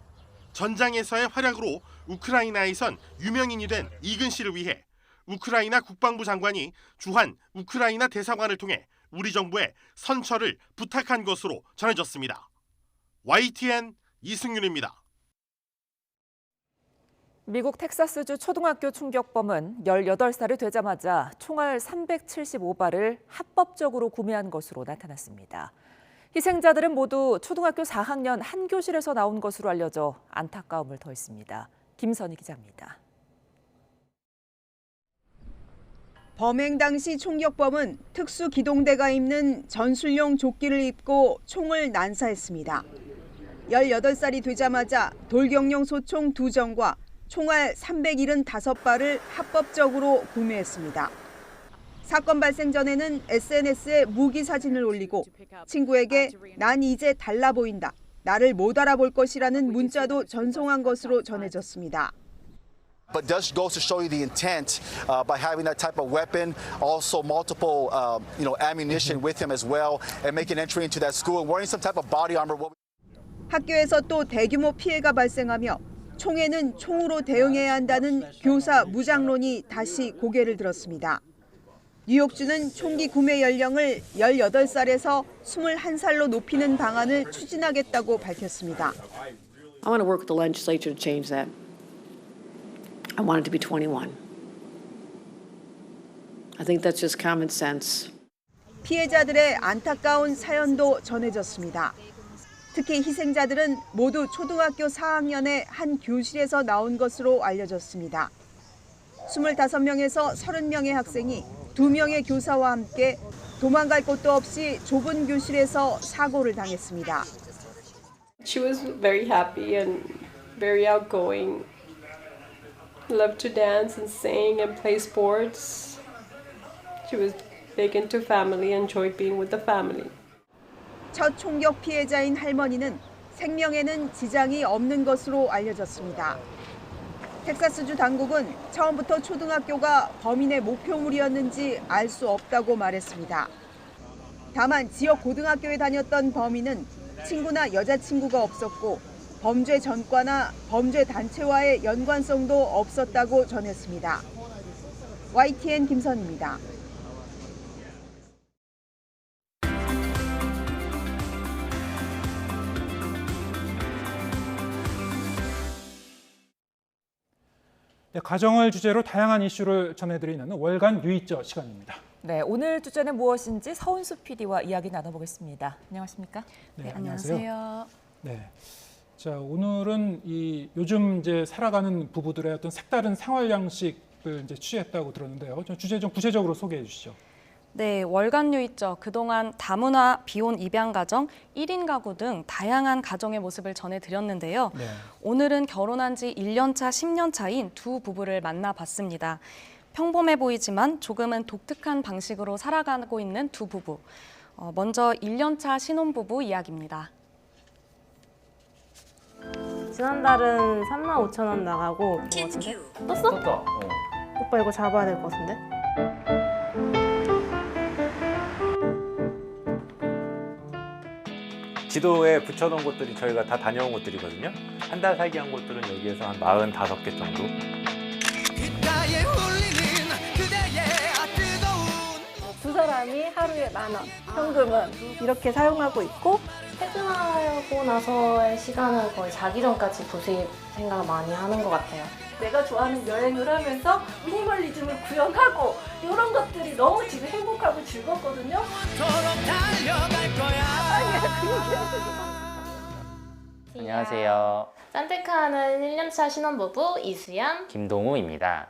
전장에서의 활약으로 우크라이나에선 유명인이 된 이근 씨를 위해 우크라이나 국방부 장관이 주한 우크라이나 대사관을 통해 우리 정부에 선처를 부탁한 것으로 전해졌습니다. YTN 이승윤입니다. 미국 텍사스주 초등학교 충격범은 18살이 되자마자 총알 375발을 합법적으로 구매한 것으로 나타났습니다. 희생자들은 모두 초등학교 4학년 한 교실에서 나온 것으로 알려져 안타까움을 더했습니다. 김선희 기자입니다. 범행 당시 총격범은 특수기동대가 입는 전술용 조끼를 입고 총을 난사했습니다. 18살이 되자마자 돌격용 소총 2정과 총알 375발을 합법적으로 구매했습니다. 사건 발생 전에는 SNS에 무기 사진을 올리고 친구에게 난 이제 달라 보인다, 나를 못 알아볼 것이라는 문자도 전송한 것으로 전해졌습니다. But just goes to show you the intent by having that type of weapon, also multiple, ammunition with him as well, and making entry into that school and wearing some type of body armor. 학교에서 또 대규모 피해가 발생하며 총에는 총으로 대응해야 한다는 교사 무장론이 다시 고개를 들었습니다. 뉴욕주는 총기 구매 연령을 18살에서 21살로 높이는 방안을 추진하겠다고 밝혔습니다. I want to work with the legislature to change that. I want it to be 21. I think that's just common sense. 피해자들의 안타까운 사연도 전해졌습니다. 특히 희생자들은 모두 초등학교 4학년의 한 교실에서 나온 것으로 알려졌습니다. 25명에서 30명의 학생이 2명의 교사와 함께 도망갈 곳도 없이 좁은 교실에서 사고를 당했습니다. She was very happy and very outgoing. Loved to dance and sing and play sports. She was big into family and enjoyed being with the family. 첫 총격 피해자인 할머니는 생명에는 지장이 없는 것으로 알려졌습니다. 텍사스주 당국은 처음부터 초등학교가 범인의 목표물이었는지 알 수 없다고 말했습니다. 다만 지역 고등학교에 다녔던 범인은 친구나 여자친구가 없었고 범죄 전과나 범죄 단체와의 연관성도 없었다고 전했습니다. YTN 김선입니다. 네, 가정을 주제로 다양한 이슈를 전해드리는 월간 뉴이저 시간입니다. 네, 오늘 주제는 무엇인지 서은수 PD와 이야기 나눠보겠습니다. 안녕하십니까? 네, 안녕하세요. 네, 자 오늘은 이 요즘 이제 살아가는 부부들의 어떤 색다른 생활 양식을 이제 취재했다고 들었는데요. 주제 좀 구체적으로 소개해 주시죠. 네, 월간 뉴이죠. 그동안 다문화, 비혼, 입양 가정, 1인 가구 등 다양한 가정의 모습을 전해드렸는데요. 네. 오늘은 결혼한 지 1년 차, 10년 차인 두 부부를 만나봤습니다. 평범해 보이지만 조금은 독특한 방식으로 살아가고 있는 두 부부. 먼저 1년 차 신혼부부 이야기입니다. 지난달은 35,000원 나가고 뭐 같은데? 떴어? 오빠 이거 잡아야 될 것 같은데? 지도에 붙여놓은 곳들이 저희가 다 다녀온 곳들이거든요. 한 달 살기 한 곳들은 여기에서 한 45개 정도. 두 사람이 하루에 10,000원, 현금은 이렇게 사용하고 있고 퇴근하고 나서의 시간은 거의 자기 전까지 부수입 생각을 많이 하는 것 같아요. 내가 좋아하는 여행을 하면서 미니멀리즘을 구현하고 이런 것들이 너무 지금 행복하고 즐겁거든요. 안녕하세요. 산테크하는 1년차 신혼부부 이수연, 김동우입니다.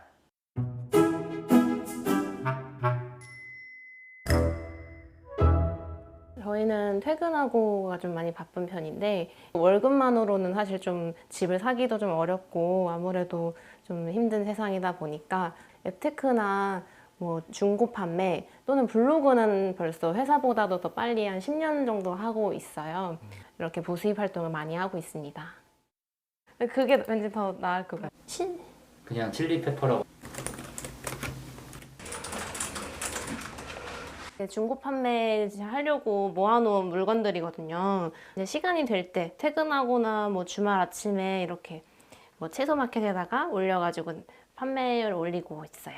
저희는 퇴근하고가 좀 많이 바쁜 편인데 월급만으로는 사실 좀 집을 사기도 좀 어렵고 아무래도 좀 힘든 세상이다 보니까 앱테크나 뭐 중고 판매 또는 블로그는 벌써 회사보다도 더 빨리 한 10년 정도 하고 있어요. 이렇게 부수입 활동을 많이 하고 있습니다. 그게 왠지 더 나을 것 같아요. 그냥 칠리 페퍼라고. 중고 판매 하려고 모아놓은 물건들이거든요. 이제 시간이 될 때 퇴근하거나 뭐 주말 아침에 이렇게 뭐 채소 마켓에다가 올려가지고 판매를 올리고 있어요.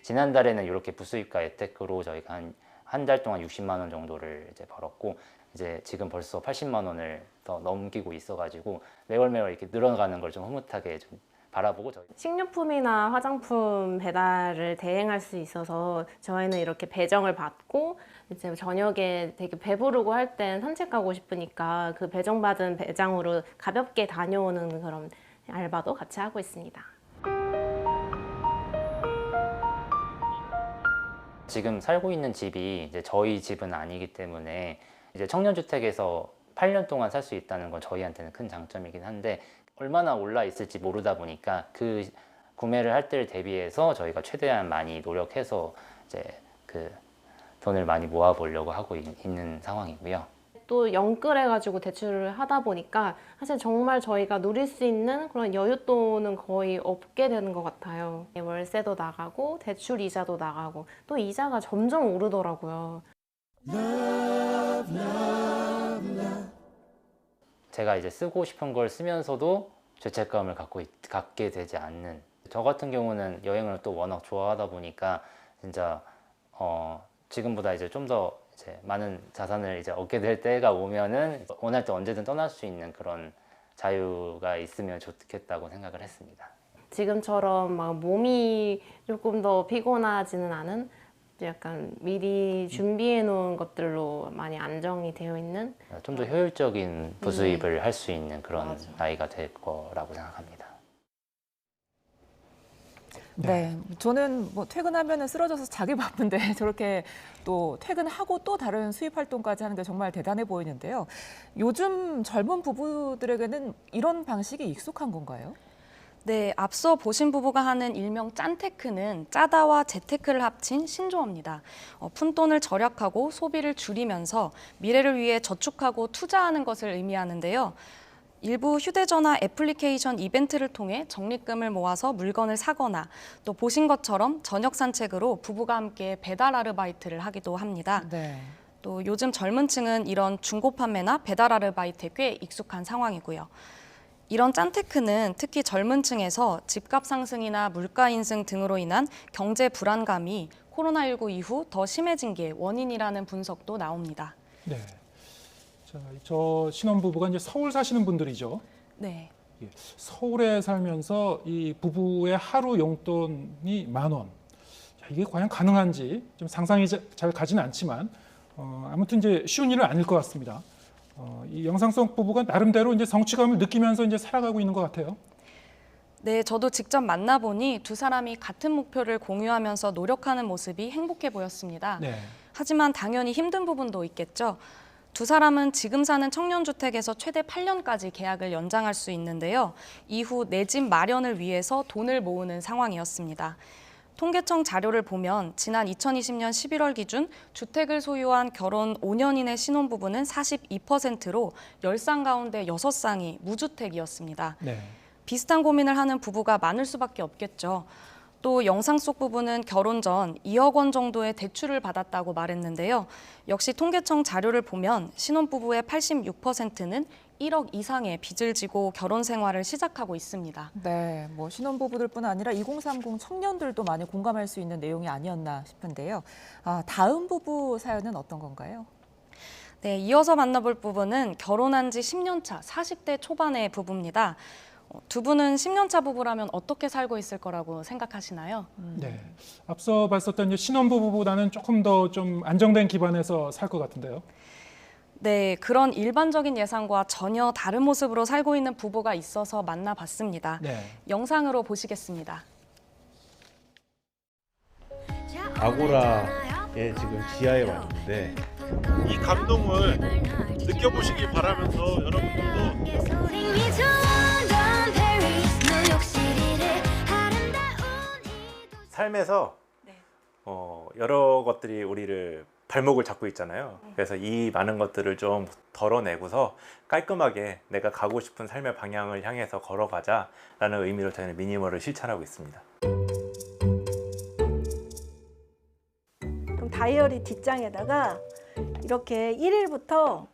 지난달에는 이렇게 부수입과 앱테크로 저희가 한 달 동안 60만 원 정도를 이제 벌었고 이제 지금 벌써 80만 원을 더 넘기고 있어가지고 매월 이렇게 늘어가는 걸 좀 흐뭇하게 좀 바라보고 식료품이나 화장품 배달을 대행할 수 있어서 저희는 이렇게 배정을 받고 이제 저녁에 되게 배부르고 할 땐 산책 가고 싶으니까 그 배정받은 배장으로 가볍게 다녀오는 그런 알바도 같이 하고 있습니다. 지금 살고 있는 집이 이제 저희 집은 아니기 때문에 이제 청년주택에서 8년 동안 살 수 있다는 건 저희한테는 큰 장점이긴 한데 얼마나 올라 있을지 모르다 보니까 그 구매를 할 때를 대비해서 저희가 최대한 많이 노력해서 이제 그 돈을 많이 모아 보려고 하고 있는 상황이고요. 또 영끌해가지고 대출을 하다 보니까 사실 정말 저희가 누릴 수 있는 그런 여윳돈은 거의 없게 되는 것 같아요. 월세도 나가고 대출 이자도 나가고 또 이자가 점점 오르더라고요. 제가 이제 쓰고 싶은 걸 쓰면서도 죄책감을 갖게 되지 않는, 저 같은 경우는 여행을 또 워낙 좋아하다 보니까 진짜 지금보다 이제 좀 더 이제 많은 자산을 이제 얻게 될 때가 오면은 원할 때 언제든 떠날 수 있는 그런 자유가 있으면 좋겠다고 생각을 했습니다. 지금처럼 막 몸이 조금 더 피곤하지는 않은 약간 미리 준비해 놓은 것들로 많이 안정이 되어 있는 좀 더 효율적인 부수입을 할 수 있는 그런 나이가 될 거라고 생각합니다. 네, 저는 뭐 퇴근하면 쓰러져서 자기 바쁜데 저렇게 또 퇴근하고 또 다른 수입 활동까지 하는 게 정말 대단해 보이는데요. 요즘 젊은 부부들에게는 이런 방식이 익숙한 건가요? 네, 앞서 보신 부부가 하는 일명 짠테크는 짜다와 재테크를 합친 신조어입니다. 푼돈을 절약하고 소비를 줄이면서 미래를 위해 저축하고 투자하는 것을 의미하는데요. 일부 휴대전화 애플리케이션 이벤트를 통해 적립금을 모아서 물건을 사거나 또 보신 것처럼 저녁 산책으로 부부가 함께 배달 아르바이트를 하기도 합니다. 네. 또 요즘 젊은 층은 이런 중고 판매나 배달 아르바이트에 꽤 익숙한 상황이고요. 이런 짠테크는 특히 젊은 층에서 집값 상승이나 물가 인상 등으로 인한 경제 불안감이 코로나19 이후 더 심해진 게 원인이라는 분석도 나옵니다. 네. 자, 저 신혼부부가 이제 서울 사시는 분들이죠. 네. 예, 서울에 살면서 이 부부의 하루 용돈이 10,000원. 자, 이게 과연 가능한지 좀 상상이 잘 가지는 않지만 아무튼 이제 쉬운 일은 아닐 것 같습니다. 이 영상 속 부부가 나름대로 이제 성취감을 느끼면서 이제 살아가고 있는 것 같아요. 네, 저도 직접 만나보니 두 사람이 같은 목표를 공유하면서 노력하는 모습이 행복해 보였습니다. 네. 하지만 당연히 힘든 부분도 있겠죠. 두 사람은 지금 사는 청년주택에서 최대 8년까지 계약을 연장할 수 있는데요. 이후 내 집 마련을 위해서 돈을 모으는 상황이었습니다. 통계청 자료를 보면 지난 2020년 11월 기준 주택을 소유한 결혼 5년 이내 신혼부부는 42%로 10쌍 가운데 6쌍이 무주택이었습니다. 네. 비슷한 고민을 하는 부부가 많을 수밖에 없겠죠. 또 영상 속 부부는 결혼 전 2억 원 정도의 대출을 받았다고 말했는데요. 역시 통계청 자료를 보면 신혼부부의 86%는 1억 이상의 빚을 지고 결혼 생활을 시작하고 있습니다. 네, 뭐 신혼부부들뿐 아니라 2030 청년들도 많이 공감할 수 있는 내용이 아니었나 싶은데요. 다음 부부 사연은 어떤 건가요? 네, 이어서 만나볼 부부는 결혼한 지 10년 차 40대 초반의 부부입니다. 두 분은 10년 차 부부라면 어떻게 살고 있을 거라고 생각하시나요? 네, 앞서 봤었던 이제 신혼부부보다는 조금 더 좀 안정된 기반에서 살 것 같은데요. 네, 그런 일반적인 예상과 전혀 다른 모습으로 살고 있는 부부가 있어서 만나봤습니다. 네. 영상으로 보시겠습니다. 아고라의 지금 지하에 왔는데 이 감동을 느껴보시기 바라면서 여러분들도 삶에서 여러 것들이 우리를 발목을 잡고 있잖아요. 그래서 이 많은 것들을 좀 덜어내고서 깔끔하게 내가 가고 싶은 삶의 방향을 향해서 걸어가자라는 의미로 저희는 미니멀을 실천하고 있습니다. 그럼 다이어리 뒷장에다가 이렇게 1일부터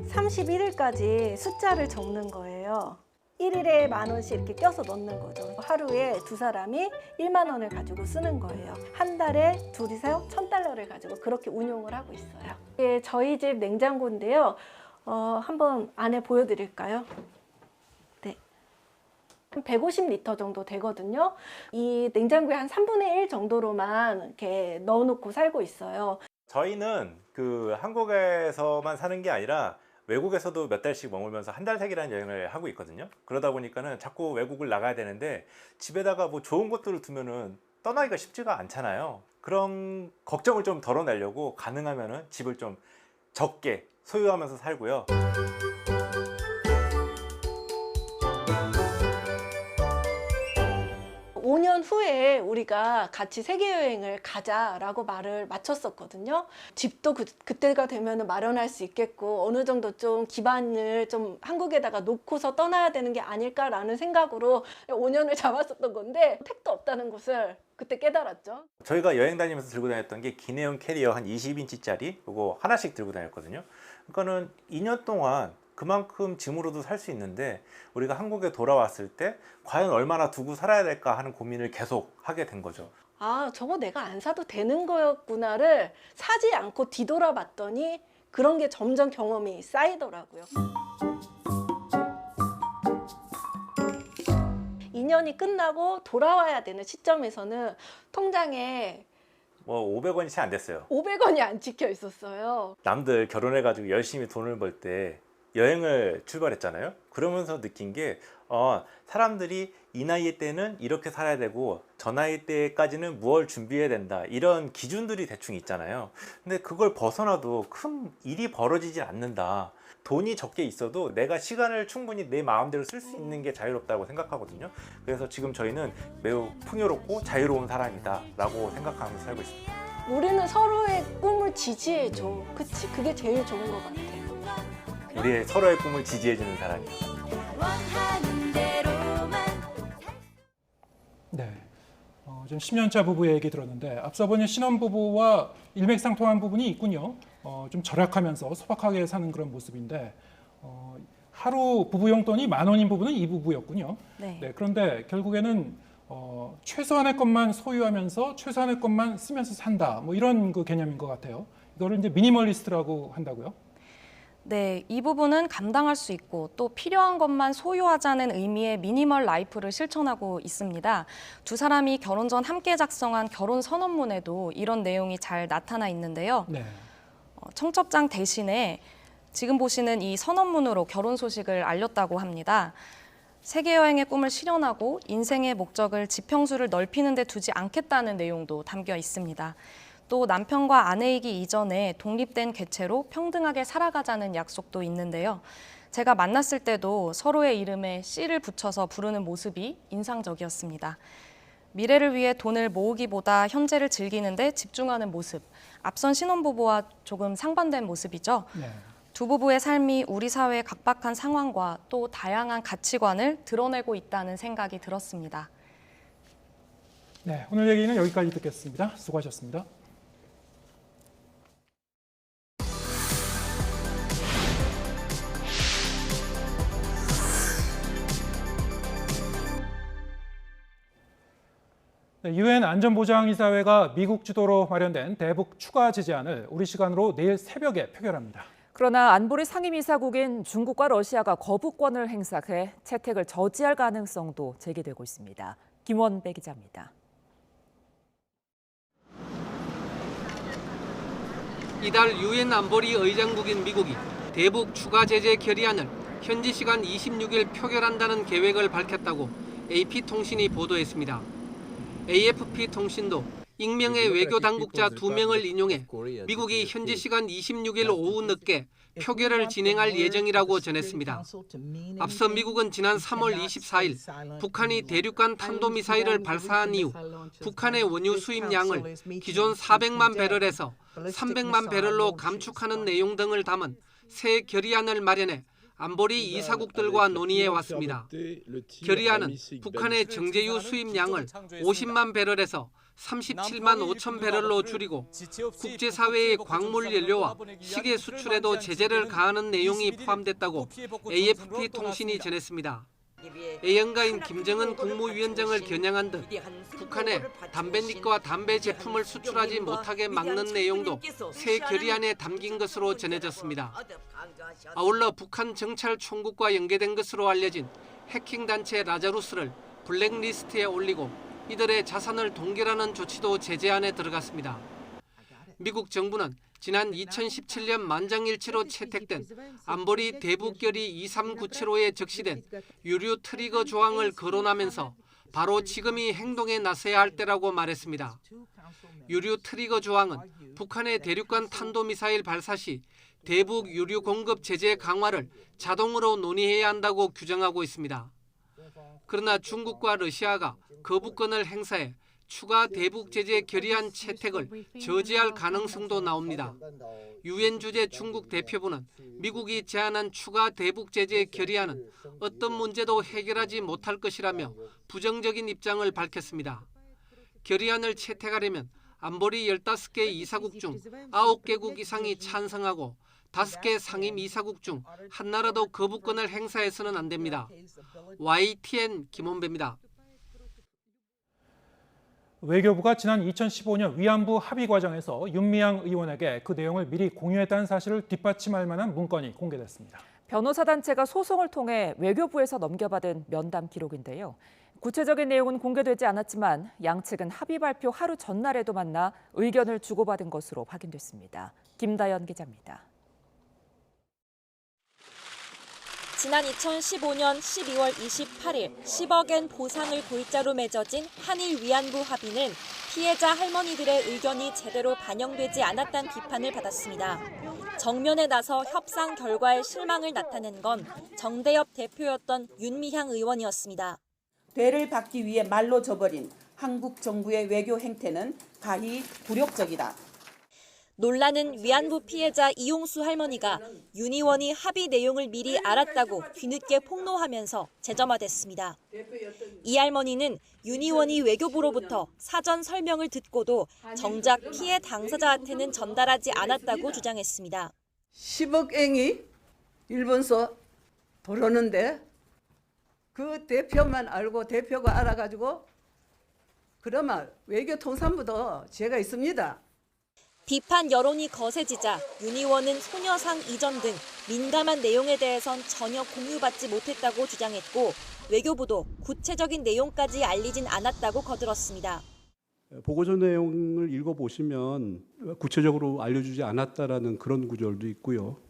31일까지 숫자를 적는 거예요. 1일에 10,000원씩 이렇게 껴서 넣는 거죠. 하루에 두 사람이 1만 원을 가지고 쓰는 거예요. 한 달에 둘이서 $1,000를 가지고 그렇게 운용을 하고 있어요. 이게 저희 집 냉장고인데요. 한번 안에 보여드릴까요? 네. 150리터 정도 되거든요. 이 냉장고에 한 3분의 1 정도로만 이렇게 넣어놓고 살고 있어요. 저희는 그 한국에서만 사는 게 아니라 외국에서도 몇 달씩 머물면서 한 달 색이라는 여행을 하고 있거든요. 그러다 보니까는 자꾸 외국을 나가야 되는데 집에다가 뭐 좋은 것들을 두면은 떠나기가 쉽지가 않잖아요. 그런 걱정을 좀 덜어내려고 가능하면은 집을 좀 적게 소유하면서 살고요. 5년 후에 우리가 같이 세계여행을 가자라고 말을 마쳤었거든요. 집도 그때가 되면 마련할 수 있겠고 어느 정도 좀 기반을 좀 한국에다가 놓고서 떠나야 되는 게 아닐까라는 생각으로 5년을 잡았었던 건데 택도 없다는 것을 그때 깨달았죠. 저희가 여행 다니면서 들고 다녔던 게 기내용 캐리어 한 20인치짜리 그거 하나씩 들고 다녔거든요. 그러니까는 2년 동안 그만큼 짐으로도 살 수 있는데 우리가 한국에 돌아왔을 때 과연 얼마나 두고 살아야 될까 하는 고민을 계속 하게 된 거죠. 아, 저거 내가 안 사도 되는 거였구나를 사지 않고 뒤돌아봤더니 그런 게 점점 경험이 쌓이더라고요. 2년이 끝나고 돌아와야 되는 시점에서는 통장에 뭐 500원이 채 안 됐어요. 500원이 안 찍혀 있었어요. 남들 결혼해가지고 열심히 돈을 벌 때 여행을 출발했잖아요. 그러면서 느낀 게 사람들이 이 나이 때는 이렇게 살아야 되고 저 나이 때까지는 무엇을 준비해야 된다 이런 기준들이 대충 있잖아요. 근데 그걸 벗어나도 큰 일이 벌어지지 않는다. 돈이 적게 있어도 내가 시간을 충분히 내 마음대로 쓸 수 있는 게 자유롭다고 생각하거든요. 그래서 지금 저희는 매우 풍요롭고 자유로운 사람이다 라고 생각하면서 살고 있습니다. 우리는 서로의 꿈을 지지해줘. 그치? 그게 제일 좋은 것 같아. 우리의 서로의 꿈을 지지해주는 사람이요. 네, 좀 10년차 부부의 얘기 들었는데 앞서 보니 신혼부부와 일맥상통한 부분이 있군요. 좀 절약하면서 소박하게 사는 그런 모습인데 하루 부부 용돈이 10,000원인 부부는 이 부부였군요. 네. 그런데 결국에는 최소한의 것만 소유하면서 최소한의 것만 쓰면서 산다. 뭐 이런 그 개념인 것 같아요. 이거를 이제 미니멀리스트라고 한다고요? 네, 이 부분은 감당할 수 있고 또 필요한 것만 소유하자는 의미의 미니멀 라이프를 실천하고 있습니다. 두 사람이 결혼 전 함께 작성한 결혼 선언문에도 이런 내용이 잘 나타나 있는데요. 네. 청첩장 대신에 지금 보시는 이 선언문으로 결혼 소식을 알렸다고 합니다. 세계 여행의 꿈을 실현하고 인생의 목적을 지평수를 넓히는 데 두지 않겠다는 내용도 담겨 있습니다. 또 남편과 아내이기 이전에 독립된 객체로 평등하게 살아가자는 약속도 있는데요. 제가 만났을 때도 서로의 이름에 C를 붙여서 부르는 모습이 인상적이었습니다. 미래를 위해 돈을 모으기보다 현재를 즐기는 데 집중하는 모습, 앞선 신혼부부와 조금 상반된 모습이죠. 네. 두 부부의 삶이 우리 사회의 각박한 상황과 또 다양한 가치관을 드러내고 있다는 생각이 들었습니다. 네, 오늘 얘기는 여기까지 듣겠습니다. 수고하셨습니다. 유엔 안전보장이사회가 미국 주도로 마련된 대북 추가 제재안을 우리 시간으로 내일 새벽에 표결합니다. 그러나 안보리 상임이사국인 중국과 러시아가 거부권을 행사해 채택을 저지할 가능성도 제기되고 있습니다. 김원배 기자입니다. 이달 유엔 안보리 의장국인 미국이 대북 추가 제재 결의안을 현지 시간 26일 표결한다는 계획을 밝혔다고 AP통신이 보도했습니다. AFP통신도 익명의 외교 당국자 2명을 인용해 미국이 현지 시간 26일 오후 늦게 표결을 진행할 예정이라고 전했습니다. 앞서 미국은 지난 3월 24일 북한이 대륙간 탄도미사일을 발사한 이후 북한의 원유 수입량을 기존 400만 배럴에서 300만 배럴로 감축하는 내용 등을 담은 새 결의안을 마련해 안보리 이사국들과 논의해 왔습니다. 결의안은 북한의 정제유 수입량을 50만 배럴에서 37만 5천 배럴로 줄이고 국제사회의 광물 연료와 시계 수출에도 제재를 가하는 내용이 포함됐다고 AFP통신이 전했습니다. 애연가인 김정은 국무위원장을 겨냥한 듯 북한에 담뱃잎과 담배 제품을 수출하지 못하게 막는 내용도 새 결의안에 담긴 것으로 전해졌습니다. 아울러 북한 정찰 총국과 연계된 것으로 알려진 해킹 단체 라자루스를 블랙리스트에 올리고 이들의 자산을 동결하는 조치도 제재안에 들어갔습니다. 미국 정부는 지난 2017년 만장일치로 채택된 안보리 대북결의 23975에 적시된 유류 트리거 조항을 거론하면서 바로 지금이 행동에 나서야 할 때라고 말했습니다. 유류 트리거 조항은 북한의 대륙간 탄도미사일 발사 시 대북 유류 공급 제재 강화를 자동으로 논의해야 한다고 규정하고 있습니다. 그러나 중국과 러시아가 거부권을 행사해 추가 대북 제재 결의안 채택을 저지할 가능성도 나옵니다. 유엔 주재 중국 대표부는 미국이 제안한 추가 대북 제재 결의안은 어떤 문제도 해결하지 못할 것이라며 부정적인 입장을 밝혔습니다. 결의안을 채택하려면 안보리 15개 이사국 중 9개국 이상이 찬성하고 5개 상임 이사국 중 한 나라도 거부권을 행사해서는 안 됩니다. YTN 김원배입니다. 외교부가 지난 2015년 위안부 합의 과정에서 윤미향 의원에게 그 내용을 미리 공유했다는 사실을 뒷받침할 만한 문건이 공개됐습니다. 변호사 단체가 소송을 통해 외교부에서 넘겨받은 면담 기록인데요. 구체적인 내용은 공개되지 않았지만 양측은 합의 발표 하루 전날에도 만나 의견을 주고받은 것으로 확인됐습니다. 김다연 기자입니다. 지난 2015년 12월 28일 10억엔 보상을 골자로 맺어진 한일 위안부 합의는 피해자 할머니들의 의견이 제대로 반영되지 않았다는 비판을 받았습니다. 정면에 나서 협상 결과에 실망을 나타낸 건 정대협 대표였던 윤미향 의원이었습니다. 대를 받기 위해 말로 져버린 한국 정부의 외교 행태는 가히 굴욕적이다. 논란은 위안부 피해자 이용수 할머니가 윤희원이 합의 내용을 미리 알았다고 뒤늦게 폭로하면서 재점화됐습니다. 이 할머니는 윤희원이 외교부로부터 사전 설명을 듣고도 정작 피해 당사자한테는 전달하지 않았다고 주장했습니다. 10억 앵이 일본서 들어오는데 그 대표만 알고 대표가 알아가지고 그러면 외교통상부도 제가 있습니다. 비판 여론이 거세지자 윤희원은 소녀상 이전 등 민감한 내용에 대해선 전혀 공유받지 못했다고 주장했고 외교부도 구체적인 내용까지 알리진 않았다고 거들었습니다. 보고서 내용을 읽어보시면 구체적으로 알려주지 않았다라는 그런 구절도 있고요.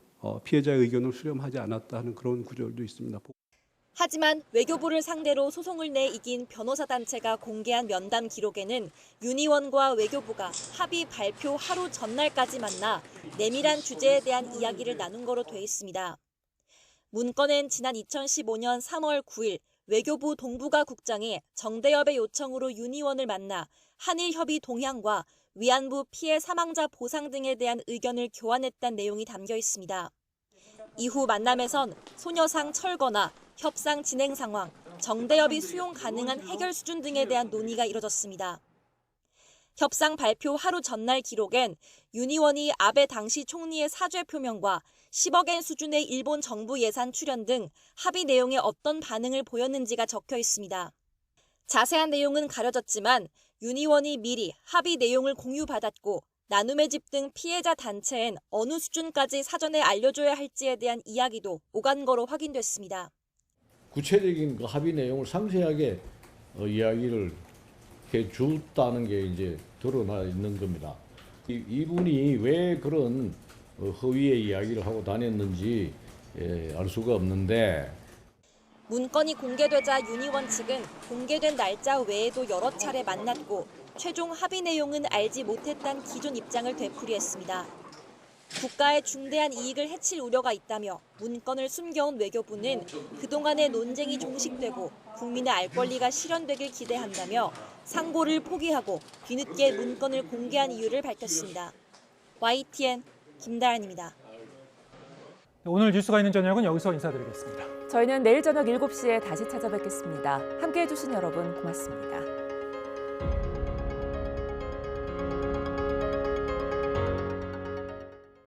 피해자의 의견을 수렴하지 않았다 하는 그런 구절도 있습니다. 하지만 외교부를 상대로 소송을 내 이긴 변호사 단체가 공개한 면담 기록에는 윤희원과 외교부가 합의 발표 하루 전날까지 만나 내밀한 주제에 대한 이야기를 나눈 거로 돼 있습니다. 문건엔 지난 2015년 3월 9일 외교부 동북아 국장이 정대협의 요청으로 윤희원을 만나 한일 협의 동향과 위안부 피해 사망자 보상 등에 대한 의견을 교환했다는 내용이 담겨 있습니다. 이후 만남에선 소녀상 철거나 협상 진행 상황, 정대협이 수용 가능한 해결 수준 등에 대한 논의가 이뤄졌습니다. 협상 발표 하루 전날 기록엔 윤희원이 아베 당시 총리의 사죄 표명과 10억엔 수준의 일본 정부 예산 출연 등 합의 내용에 어떤 반응을 보였는지가 적혀 있습니다. 자세한 내용은 가려졌지만 윤희원이 미리 합의 내용을 공유받았고 나눔의 집 등 피해자 단체엔 어느 수준까지 사전에 알려줘야 할지에 대한 이야기도 오간 거로 확인됐습니다. 구체적인 그 합의 내용을 상세하게 이야기를 해 줬다는 게 이제 드러나 있는 겁니다. 이분이 왜 그런 허위의 이야기를 하고 다녔는지 알 수가 없는데 문건이 공개되자 윤희원 측은 공개된 날짜 외에도 여러 차례 만났고 최종 합의 내용은 알지 못했다는 기존 입장을 되풀이했습니다. 국가의 중대한 이익을 해칠 우려가 있다며 문건을 숨겨온 외교부는 그동안의 논쟁이 종식되고 국민의 알 권리가 실현되길 기대한다며 상고를 포기하고 뒤늦게 문건을 공개한 이유를 밝혔습니다. YTN 김다연입니다. 오늘 뉴스가 있는 저녁은 여기서 인사드리겠습니다. 저희는 내일 저녁 7시에 다시 찾아뵙겠습니다. 함께해 주신 여러분 고맙습니다.